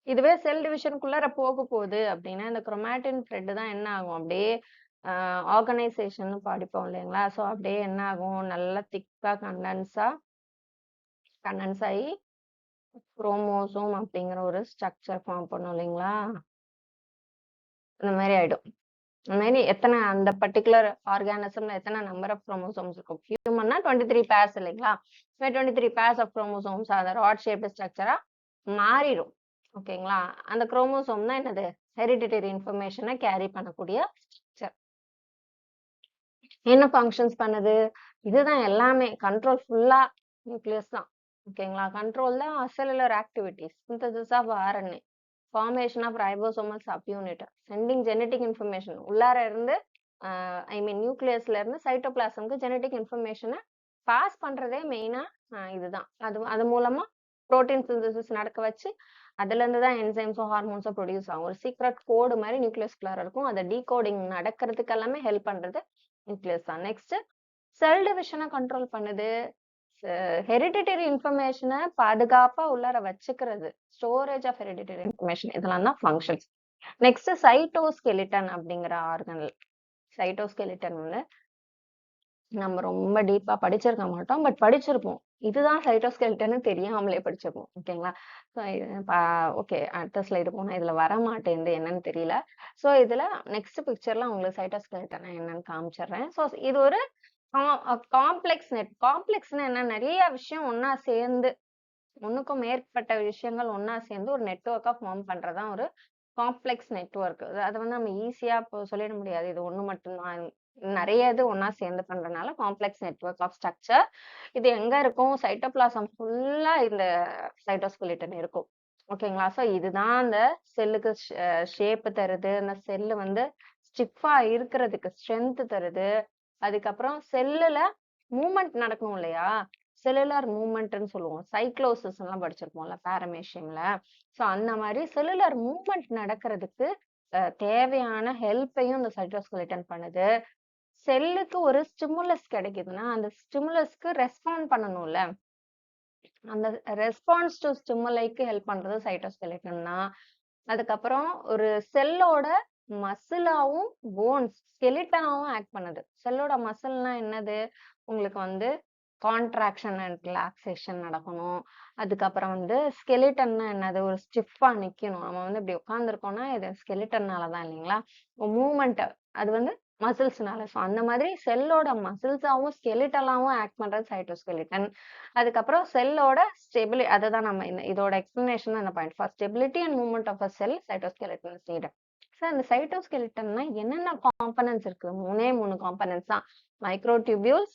Speaker 1: இதுவே செல் டிவிஷனுக்குள்ளார போக போகுது அப்படின்னா இந்த குரோமாட்டின் த்ரெட் தான் என்ன ஆகும், அப்படியே ஆர்கனைசேஷன் படிப்போம் இல்லைங்களா. ஸோ அப்படியே என்ன ஆகும், நல்லா திக்கா கண்டென்ஸ் ஆகி குரோமோசோம் அப்படிங்கிற ஒரு ஸ்ட்ரக்சர் ஃபார்ம் பண்ணும் இல்லைங்களா. இந்த மாதிரி ஆயிடும். அந்த மாதிரி எத்தனை அந்த பர்டிகுலர் ஆர்கானிசம்ல எத்தனை நம்பர் ஆஃப் குரோமோசோம்ஸ் இருக்கும். ஹியூமன்னா 23 பேர்ஸ் இல்லைங்களா? 23 பேர்ஸ் ஆஃப் குரோமோசோம்ஸ் அந்த ராட் ஷேப் ஸ்ட்ரக்சரா மாறிடும். ஓகேங்களா? அந்த குரோமோசோம் தான் என்னது, ஹெரிடிட்டரி இன்ஃபர்மேஷனை கேரி பண்ணக்கூடிய ஸ்ட்ரக்சர். என்ன ஃபங்க்ஷன்ஸ் பண்ணுது? இதுதான் எல்லாமே. கண்ட்ரோல் ஃபுல்லா நியூக்ளியஸ் தான். ஓகேங்களா? கண்ட்ரோல் தான் cellular activities, synthesis of RNA, formation of ribosomal subunit, sending genetic information உள்ளார இருந்து ஐ மீன் நியூக்ளியஸ்ல இருந்து சைட்டோபிளாசம்க்கு ஜெனடிக் இன்ஃபர்மேஷனை பாஸ் பண்றதே மெயினா இதுதான். அது மூலமா புரோட்டீன் சிந்தசிஸ் நடக்க வச்சு அதுல இருந்து தான் என்சைம்ஸோ ஹார்மோன்ஸோ ப்ரொடியூஸ் ஆகும். ஒரு சீக்ரெட் கோடு மாதிரி நியூக்ளியஸ்குள்ளார இருக்கும். அதை டீகோடிங் நடக்கிறதுக்கு எல்லாமே ஹெல்ப் பண்றது நியூக்ளியஸ் தான். நெக்ஸ்ட் செல் டிவிஷனை கண்ட்ரோல் பண்ணுது. ஹெரிடிட்டரி இன்ஃபர்மேஷனை பாதுகாப்பா உள்ளார வச்சுக்கிறது, ஸ்டோரேஜ் ஆஃப் ஹெரிடிட்டரி இன்ஃபர்மேஷன், இதெல்லாம் தான் ஃபங்க்ஷன்ஸ். நெக்ஸ்ட் சைட்டோஸ்கெலிட்டன் அப்படிங்கிற ஆர்கனல். சைட்டோஸ்கெலிட்டன் வந்து நம்ம ரொம்ப டீப்பா படிச்சிருக்க மாட்டோம், பட் படிச்சிருப்போம். இதுதான் சைட்டோஸ்கெலிட்டன் தெரியாமலே படிச்சிருப்போம். ஓகேங்களா? ஓகே, அடுத்த ஸ்லைடு போனா இதுல வர மாட்டேங்குது, என்னன்னு தெரியல. ஸோ இதுல நெக்ஸ்ட் பிக்சர்ல உங்களுக்கு சைட்டோஸ்கெலிட்டன் என்னன்னு காமிச்சிடுறேன். ஸோ இது ஒரு காம்ப்ளெக்ஸ் நெட். காம்ப்ளெக்ஸ்னா என்ன, நிறைய விஷயம் ஒன்னா சேர்ந்து, ஒண்ணுக்கும் மேற்பட்ட விஷயங்கள் ஒன்னா சேர்ந்து ஒரு நெட்வொர்க்கா ஃபார்ம் பண்றதுதான் ஒரு காம்ப்ளெக்ஸ் நெட்வொர்க். அதை வந்து நம்ம ஈஸியா சொல்லிட முடியாது இது ஒண்ணு மட்டும்தான். நிறைய இது ஒன்னா சேர்ந்து பண்றதுனால காம்ப்ளெக்ஸ் நெட்வொர்க் ஆஃப் ஸ்ட்ரக்சர். இது எங்க இருக்கும்? சைட்டோபிளாசம் ஃபுல்லா இந்த சைட்டோஸ்கெலிட்டன் இருக்கும். ஓகேங்களா? ஸோ இதுதான் அந்த செல்லுக்கு ஷேப் தருது. அந்த செல்லு வந்து ஸ்டிஃபா இருக்கிறதுக்கு ஸ்ட்ரென்த் தருது. அதுக்கப்புறம் செல்லுல மூவ்மெண்ட் நடக்கணும் இல்லையா? செல்லுலார் மூவ்மெண்ட்னு சொல்லுவோம். சைக்ளோசிஸ் எல்லாம் படிச்சிருப்போம்ல பாரமேஷியம்ல. ஸோ அந்த மாதிரி செல்லுலார் மூவ்மெண்ட் நடக்கிறதுக்கு தேவையான ஹெல்ப்பையும் இந்த சைட்டோஸ்கெலிட்டன் பண்ணுது. செல்லுக்கு ஒரு ஸ்டிமுலஸ் கிடைக்குதுன்னா அந்த ஸ்டிமுலஸ்க்கு ரெஸ்பாண்ட் பண்ணணும்ல, அந்த ரெஸ்பான்ஸ் டு ஸ்டிமுலைக்கு ஹெல்ப் பண்றது சைட்டோஸ்கெலிட்டன் தான். அதுக்கப்புறம் ஒரு செல்லோட மசிலாவும் போன்ஸ் ஸ்கெலிட்டனாவும் ஆக்ட் பண்ணுது. செல்லோட மசில்னா என்னது? உங்களுக்கு வந்து கான்ட்ராக்ஷன் அண்ட் ரிலாக்ஸேஷன் நடக்கணும். அதுக்கப்புறம் வந்து ஸ்கெலிட்டன்னா என்னது? ஒரு ஸ்டிஃபா நிக்கணும். நம்ம வந்து இப்படி உட்காந்துருக்கோம்னா இது ஸ்கெலிட்டன்னால தான் இல்லைங்களா? மூவ்மெண்ட் அது வந்து மசில்ஸ்னால. ஸோ அந்த மாதிரி செல்லோட மசில்ஸாவும் ஸ்கெலிட்டலாவும் ஆக்ட் பண்றது சைட்டோஸ்கெலிட்டன். அதுக்கப்புறம் செல்லோட அதுதான் நம்ம இதோட எக்ஸ்பிளனேஷன் அந்த point. For stability and movement of a cell cytoskeleton is needed. Sir இந்த சைட்டோஸ்கெலிட்டன்னா என்னென்ன காம்பனன்ட்ஸ் இருக்கு? மூணு காம்பனன்ட்ஸ் தான். Microtubules,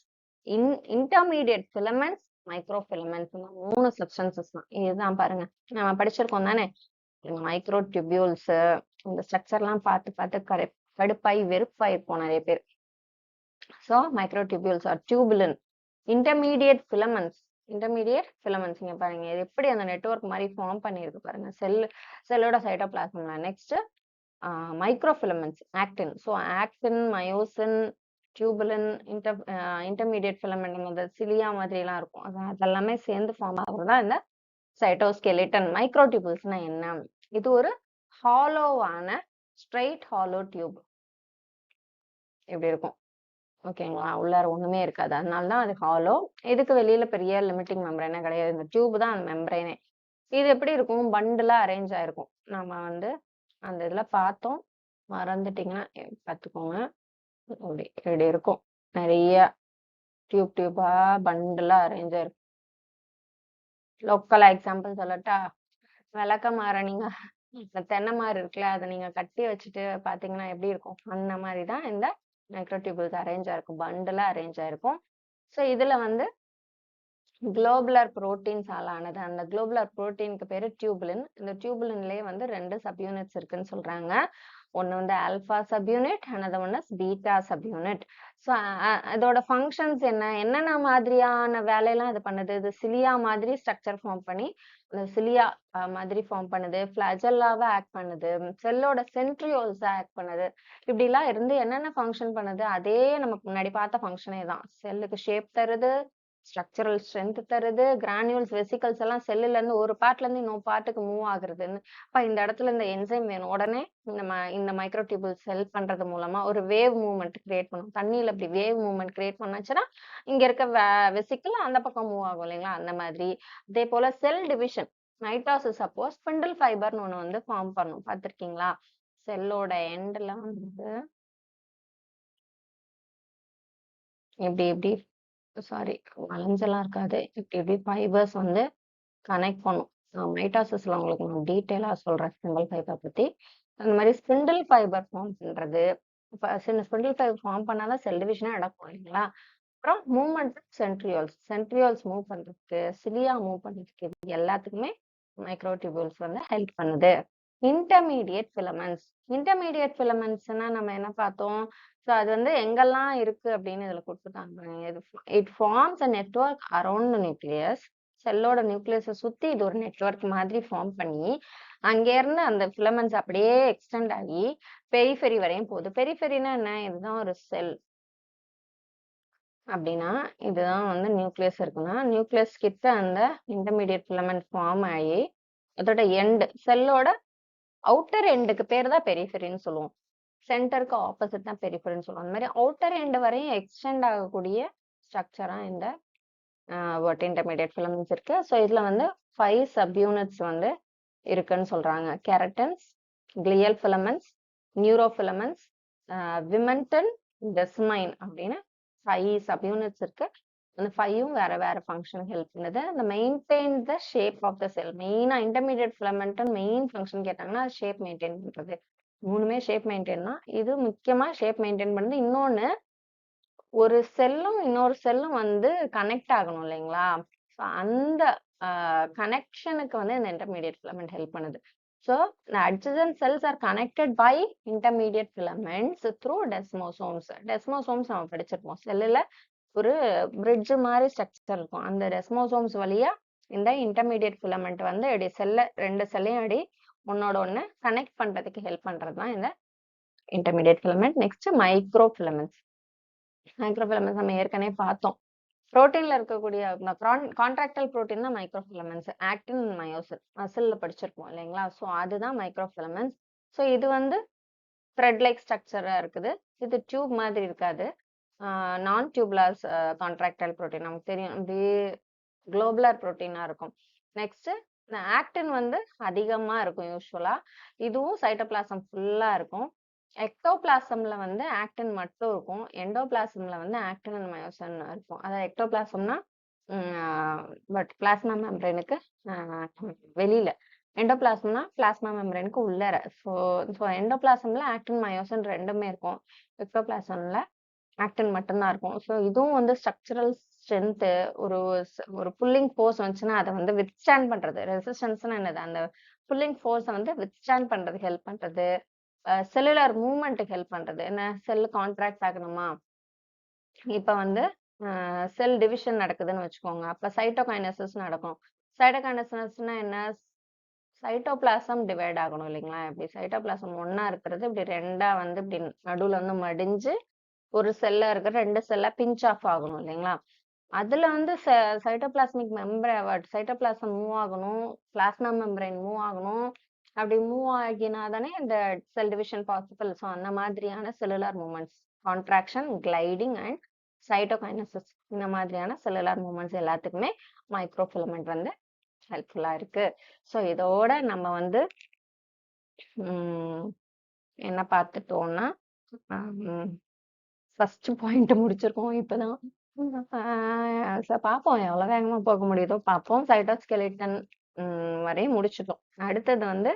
Speaker 1: intermediate filaments, microfilaments. 3 substances தான். இதுதான் பாருங்க, நம்ம படிச்சிருக்கோம் தானே. மைக்ரோடியூபியூல்ஸ் இந்த ஸ்ட்ரக்சர்லாம் பார்த்து கடுப்பாய் வெறுப்பாயிருப்போம் நிறைய பேர். So microtubules are tubulin. Intermediate filaments இங்க பாருங்க, இது எப்படி அந்த நெட்வொர்க் மாதிரி ஃபார்ம் பண்ணிருக்கு பாருங்க செல்லோட சைட்டோபிளாசம்ல. Next microfilaments, actin. So actin, myosin, tubulin, intermediate filament, அந்த சிலியா மாதிரி எல்லாம் இருக்கும். அதெல்லாமே சேர்ந்து ஃபார்ம் ஆகுறதுதான் இந்த சைட்டோஸ்கெலிட்டன். மைக்ரோடியூபிள்ஸ்னா என்ன? இது ஒரு ஹாலோவான ஸ்ட்ரைட் ஹாலோ டியூப் இப்படி இருக்கும். ஓகேங்களா? உள்ளார ஒண்ணுமே இருக்காது, அதனாலதான் அது ஹாலோ. இதுக்கு வெளியில பெரிய லிமிட்டிங் மெம்பரேனே கிடையாது. இந்த டியூப் தான் அந்த மெம்பரேனே. இது எப்படி இருக்கும்? பண்டிலா அரேஞ்ச் ஆயிருக்கும். நம்ம வந்து அந்த இதுல பார்த்தோம், மறந்துட்டீங்கன்னா பார்த்துக்கோங்க. இப்படி இருக்கும், நிறைய டியூபா பண்டிலா அரேஞ்ச் ஆயிருக்கும். லோக்கல் எக்ஸாம்பிள் சொல்லட்டா? விளக்கமாற நீங்க தென்னை மரம் இருக்குல்ல, அதை நீங்க கட்டி வச்சுட்டு பாத்தீங்கன்னா எப்படி இருக்கும்? அந்த மாதிரிதான் இந்த மைக்ரோடியூபிள்ஸ் அரேஞ்ச் ஆயிருக்கும், பண்டிலா அரேஞ்ச் ஆயிருக்கும். ஸோ இதுல வந்து குளோபுலர் புரோட்டீன்ஸ் ஆனது. அந்த குளோபுலர் புரோட்டீனுக்கு பேரு டியூபுலின். இந்த டியூபுலின்லயே வந்து 2 சப்யூனிட்ஸ் இருக்குன்னு சொல்றாங்க. ஒன்னு வந்து alpha subunit, another one is beta subunit. So இதோட ஃபங்க்ஷன்ஸ் என்னென்ன மாதிரியான வேலையெல்லாம் இது பண்ணுது? இது சிலியா மாதிரி ஸ்ட்ரக்சர் ஃபார்ம் பண்ணி அந்த சிலியா மாதிரி ஃபார்ம் பண்ணுது, ஃபிளாஜெல்லாவை ஆக்ட் பண்ணுது, செல்லோட சென்ட்ரியோல்ஸை ஆக்ட் பண்ணுது. இப்படி எல்லாம் இருந்து என்னென்ன ஃபங்க்ஷன் பண்ணுது? அதே நமக்கு முன்னாடி பார்த்த ஃபங்க்ஷனே தான். செல்லுக்கு ஷேப் தருது, ஸ்ட்ரக்சரல் ஸ்ட்ரென்த் தருது, கிரானியூல்ஸ் வெசிகல்ஸ் எல்லாம் செல்லுல இருந்து ஒரு பார்ட்ல இருந்து இன்னொரு பார்ட்டுக்கு மூவ் ஆகுறதுன்னு. அப்ப இந்த இடத்துல இந்த என்சைம் வேணும், உடனே இந்த மைக்ரோடியூபிள்ஸ் ஹெல்ப் பண்றது மூலமா ஒரு வேவ் மூவ்மெண்ட் கிரியேட் பண்ணும். தண்ணியில இப்படி வேவ் மூவ்மெண்ட் கிரியேட் பண்ணாச்சுன்னா இங்க இருக்க வெசிக்கல் அந்த பக்கம் மூவ் ஆகும் இல்லைங்களா? அந்த மாதிரி. அதே போல செல் டிவிஷன், மைட்டாசிஸ் அப்போ ஸ்பிண்டில் ஃபைபர்னு ஒண்ணு வந்து ஃபார்ம் பண்ணும், பார்த்திருக்கீங்களா? செல்லோட எண்ட்ல வந்து இப்படி இப்படி சாரி வளைஞ்செல்லாம் இருக்காது. இப்படி இப்படி ஃபைபர்ஸ் வந்து கனெக்ட் பண்ணும். மைட்டாசிஸ்ல உங்களுக்கு நான் டீட்டெயிலா சொல்றேன் ஸ்பிண்டில் ஃபைபர் பத்தி. அந்த மாதிரி ஸ்பிண்டில் ஃபைபர் ஃபார்ம் பண்றது. இப்ப ஸ்பிண்டில் ஃபைபர் ஃபார்ம் பண்ணாதான் செல் டிவிஷனே நடக்கும் இல்லைங்களா? அப்புறம் மூவ்மெண்ட் சென்ட்ரியோல்ஸ். சென்ட்ரியோல்ஸ் மூவ் பண்றதுக்கு, சிலியா மூவ் பண்றதுக்கு இது எல்லாத்துக்குமே மைக்ரோடியூபியூல்ஸ் வந்து ஹெல்ப் பண்ணுது. Intermediate filaments. இன்டர்மீடியட் ஃபிலமெண்ட்ஸ்னா நம்ம என்ன பார்த்தோம்? ஸோ அது வந்து எங்கெல்லாம் இருக்கு அப்படின்னு இதுல கொடுத்துருக்காங்க. It forms a network around the nucleus. செல்லோட நியூக்ளியஸை சுத்தி இது ஒரு நெட்வொர்க் மாதிரி ஃபார்ம் பண்ணி அங்க இருந்து அந்த ஃபிலமெண்ட்ஸ் அப்படியே எக்ஸ்டெண்ட் ஆகி பெரிஃபெரி வரையும் போகுது. பெரிஃபெரினா என்ன? இதுதான் ஒரு செல் அப்படின்னா இதுதான் வந்து நியூக்ளியஸ் இருக்குன்னா நியூக்ளியஸ் கிட்ட அந்த இன்டர்மீடியட் ஃபிலமெண்ட் ஃபார்ம் ஆகி அதோட எண்டு செல்லோட அவுட்டர் எண்டுக்கு பேர் தான் பெரிஃபெரின்னு சொல்லுவோம். சென்டருக்கு ஆப்போசிட் தான் பெரிஃபெரின்னு சொல்லுவோம். அந்த மாதிரி அவுட்டர் எண்டு வரையும் எக்ஸ்டெண்ட் ஆகக்கூடிய ஸ்ட்ரக்சரா இந்த இன்டர்மீடியட் ஃபிலமெண்ட்ஸ் இருக்கு. ஸோ இதுல வந்து 5 சப்யூனிட்ஸ் வந்து இருக்குன்னு சொல்றாங்க. கெரட்டன்ஸ், கிளியல் ஃபிலமெண்ட்ஸ், நியூரோஃபிலமெண்ட்ஸ், விமெண்டன், டெஸ்மைன் அப்படின்னு 5 சப்யூனிட்ஸ் இருக்கு. அந்த 5ம் வேற வேற ஃபங்க்ஷனுக்கு ஹெல்ப் பண்ணுது. அந்த maintain the shape of the cell. மெயினா இன்டர்மீடியட் ஃபிலமெண்ட் மெயின் ஃபங்க்ஷன் கேட்டாங்கன்னா ஷேப் மெயின்டைன் பண்றது. மூணுமே ஷேப் மெயின்டைன் தான். இது முக்கியமா ஷேப் மெயின்டைன் பண்ணுது. இன்னொன்னு ஒரு செல்லும் இன்னொரு செல்லும் வந்து கனெக்ட் ஆகணும் இல்லைங்களா? ஸோ அந்த கனெக்ஷனுக்கு வந்து இந்த இன்டர்மீடியட் ஃபிலமெண்ட் ஹெல்ப் பண்ணுது. So the adjacent cells are connected by intermediate filaments through desmosomes. டெஸ்மோசோம்ஸ் நம்ம படிச்சிருப்போம். செல்லுல ஒரு பிரிட்ஜ் மாதிரி ஸ்ட்ரக்சர் இருக்கும். அந்த டெஸ்மோசோம்ஸ் வழியா இந்த இன்டர்மீடியட் ஃபிலமெண்ட் வந்து இப்படி ரெண்டு செல்லையும் அப்படி ஒன்னோட ஒண்ணு கனெக்ட் பண்றதுக்கு ஹெல்ப் பண்றது தான் இந்த intermediate filament. Next micro filaments. Micro filaments நம்ம ஏற்கனவே பார்த்தோம். புரோட்டீன்ல இருக்கக்கூடிய கான்ட்ராக்டல் புரோட்டீன் தான் மைக்ரோ ஃபிலமெண்ட்ஸ். ஆக்டின், மயோசின் மசில்ல படிச்சிருப்போம் இல்லைங்களா? ஸோ அதுதான் மைக்ரோ ஃபிலமெண்ட்ஸ். ஸோ இது வந்து த்ரெட் லைக் ஸ்ட்ரக்சரா இருக்குது. இது டியூப் மாதிரி இருக்காது. நான் டியூப்லாஸ் கான்ட்ராக்டல் புரோட்டீன் நமக்கு தெரியும். அப்படியே குளோபுலர் புரோட்டீனா இருக்கும். நெக்ஸ்ட் இந்த ஆக்டின் வந்து அதிகமா இருக்கும் யூஸ்வலா. இதுவும் சைட்டோபிளாசம் ஃபுல்லா இருக்கும். எக்டோபிளாசம்ல வந்து ஆக்டின் மட்டும் இருக்கும். எண்டோபிளாசம்ல வந்து ஆக்டின் அண்ட் மயோசின் இருக்கும். அதாவது எக்டோபிளாசம்னா பட் பிளாஸ்மா மெம்பரேனுக்கு வெளியில. எண்டோபிளாசம்னா பிளாஸ்மா மெம்பரேனுக்கு உள்ளர. ஸோ எண்டோபிளாசம்ல ஆக்டின் மயோசின் ரெண்டுமே இருக்கும். எக்டோபிளாசம்ல ஆக்டின் மட்டும்தான் இருக்கும். ஸோ இதுவும் வந்து ஸ்ட்ரக்சரல் ஸ்ட்ரென்த் ஒரு புல்லிங் ஃபோர்ஸ் வந்துச்சுன்னா அதை வந்து வித்ஸ்டாண்ட் பண்றது. ரெசிஸ்டன்ஸ்னா என்னது? அந்த புல்லிங் ஃபோர்ஸை வந்து வித்ஸ்டாண்ட் பண்றதுக்கு ஹெல்ப் பண்றது. செல்லுலார் மூவ்மெண்ட்டுக்கு ஹெல்ப் பண்றது. என்ன? செல் கான்ட்ராக்ட் ஆகணுமா? இப்ப வந்து செல் டிவிஷன் நடக்குதுன்னு வச்சுக்கோங்க. அப்ப சைட்டோகைனசிஸ் நடக்கும். சைட்டோகைனசிஸ்னா என்ன? சைட்டோபிளாசம் டிவைட் ஆகணும் இல்லைங்களா? இப்படி சைட்டோபிளாசம் ஒண்ணா இருக்கிறது இப்படி ரெண்டா வந்து இப்படி நடுவுல வந்து மடிஞ்சு ஒரு செல்ல இருக்கிற ரெண்டு செல்லா பிஞ்ச் ஆஃப் ஆகணும் இல்லைங்களா? அதுல வந்து சைட்டோபிளாஸ்மிக் சைட்டோபிளாசம் மூவ் ஆகணும், பிளாஸ்மா மெம்பரைன் மூவ் ஆகணும். அப்படி மூவ் ஆகினா தானே இந்த செல் டிவிஷன் பாசிபிள். ஸோ அந்த மாதிரியான cellular moments, contraction, gliding and cytokinesis, இந்த மாதிரியான செல்லுலார் மூமெண்ட்ஸ் எல்லாத்துக்குமே மைக்ரோஃபிலமெண்ட் வந்து ஹெல்ப்ஃபுல்லா இருக்கு. ஸோ இதோட நம்ம வந்து என்ன பார்த்துட்டோம்னா ஃபர்ஸ்ட் பாயிண்ட் முடிச்சிருக்கோம் இப்பதான். பார்ப்போம் எவ்வளவு வேகமா போக முடியுதோ பார்ப்போம். சைட்டோஸ்கெலிட்டன் வரையும் முடிச்சிட்டோம். அடுத்தது வந்து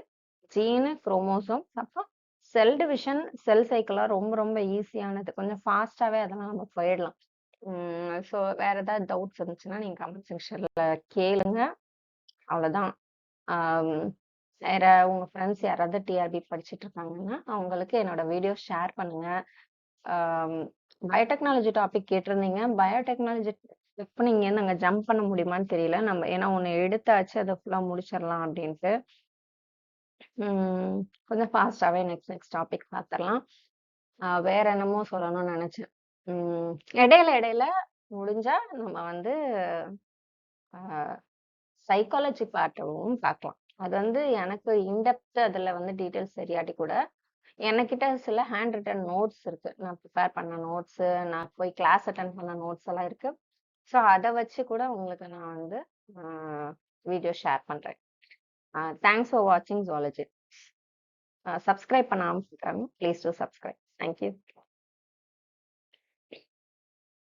Speaker 1: ஜீனு, குரோமோசோம், அப்புறம் செல் டிவிஷன், செல் சைக்கிள்லாம் ரொம்ப ரொம்ப ஈஸியானது. கொஞ்சம் ஃபாஸ்டாவே அதெல்லாம் நம்ம போயிடலாம். ஸோ வேற ஏதாவது டவுட்ஸ் இருந்துச்சுன்னா நீங்க கமெண்ட் செக்ஷன்ல கேளுங்க. அவ்வளவுதான். வேற உங்க ஃப்ரெண்ட்ஸ் யாராவது டிஆர்பி படிச்சுட்டு இருக்காங்கன்னா அவங்களுக்கு என்னோட வீடியோ ஷேர் பண்ணுங்க. பயோடெக்னாலஜி டாபிக் கேட்டிருந்தீங்க. பயோடெக்னாலஜி இப்போ நீங்க நாங்க ஜம்ப் பண்ண முடியுமான்னு தெரியல. நம்ம ஏன்னா ஒண்ணு எடுத்தாச்சு, அதை ஃபுல்லா முடிச்சிடலாம் அப்படின்ட்டு. கொஞ்சம் ஃபாஸ்டாவே நெக்ஸ்ட் டாபிக் பார்த்துடலாம். வேற என்னமோ சொல்லணும்னு நினைச்சேன். இடையில இடையில முடிஞ்சா நம்ம வந்து சைக்காலஜி பார்ட்டும் பார்க்கலாம். அது வந்து எனக்கு இன்டெப்த் அதுல வந்து டீட்டெயில்ஸ் தெரியாட்டி கூட என்கிட்ட சில ஹேண்ட் ரிட்டன் நோட்ஸ் இருக்கு. நான் ப்ரிப்பேர் பண்ண நோட்ஸ், நான் போய் கிளாஸ் அட்டன் பண்ண நோட்ஸ் எல்லாம் இருக்கு. ஸோ அதை வச்சு கூட உங்களுக்கு நான் வந்து வீடியோ ஷேர் பண்றேன். தேங்க்ஸ் ஃபார் வாட்சிங் ஜுவாலஜி. சப்ஸ்கிரைப் பண்ணாம இருக்காங்க. Please do subscribe. Thank you.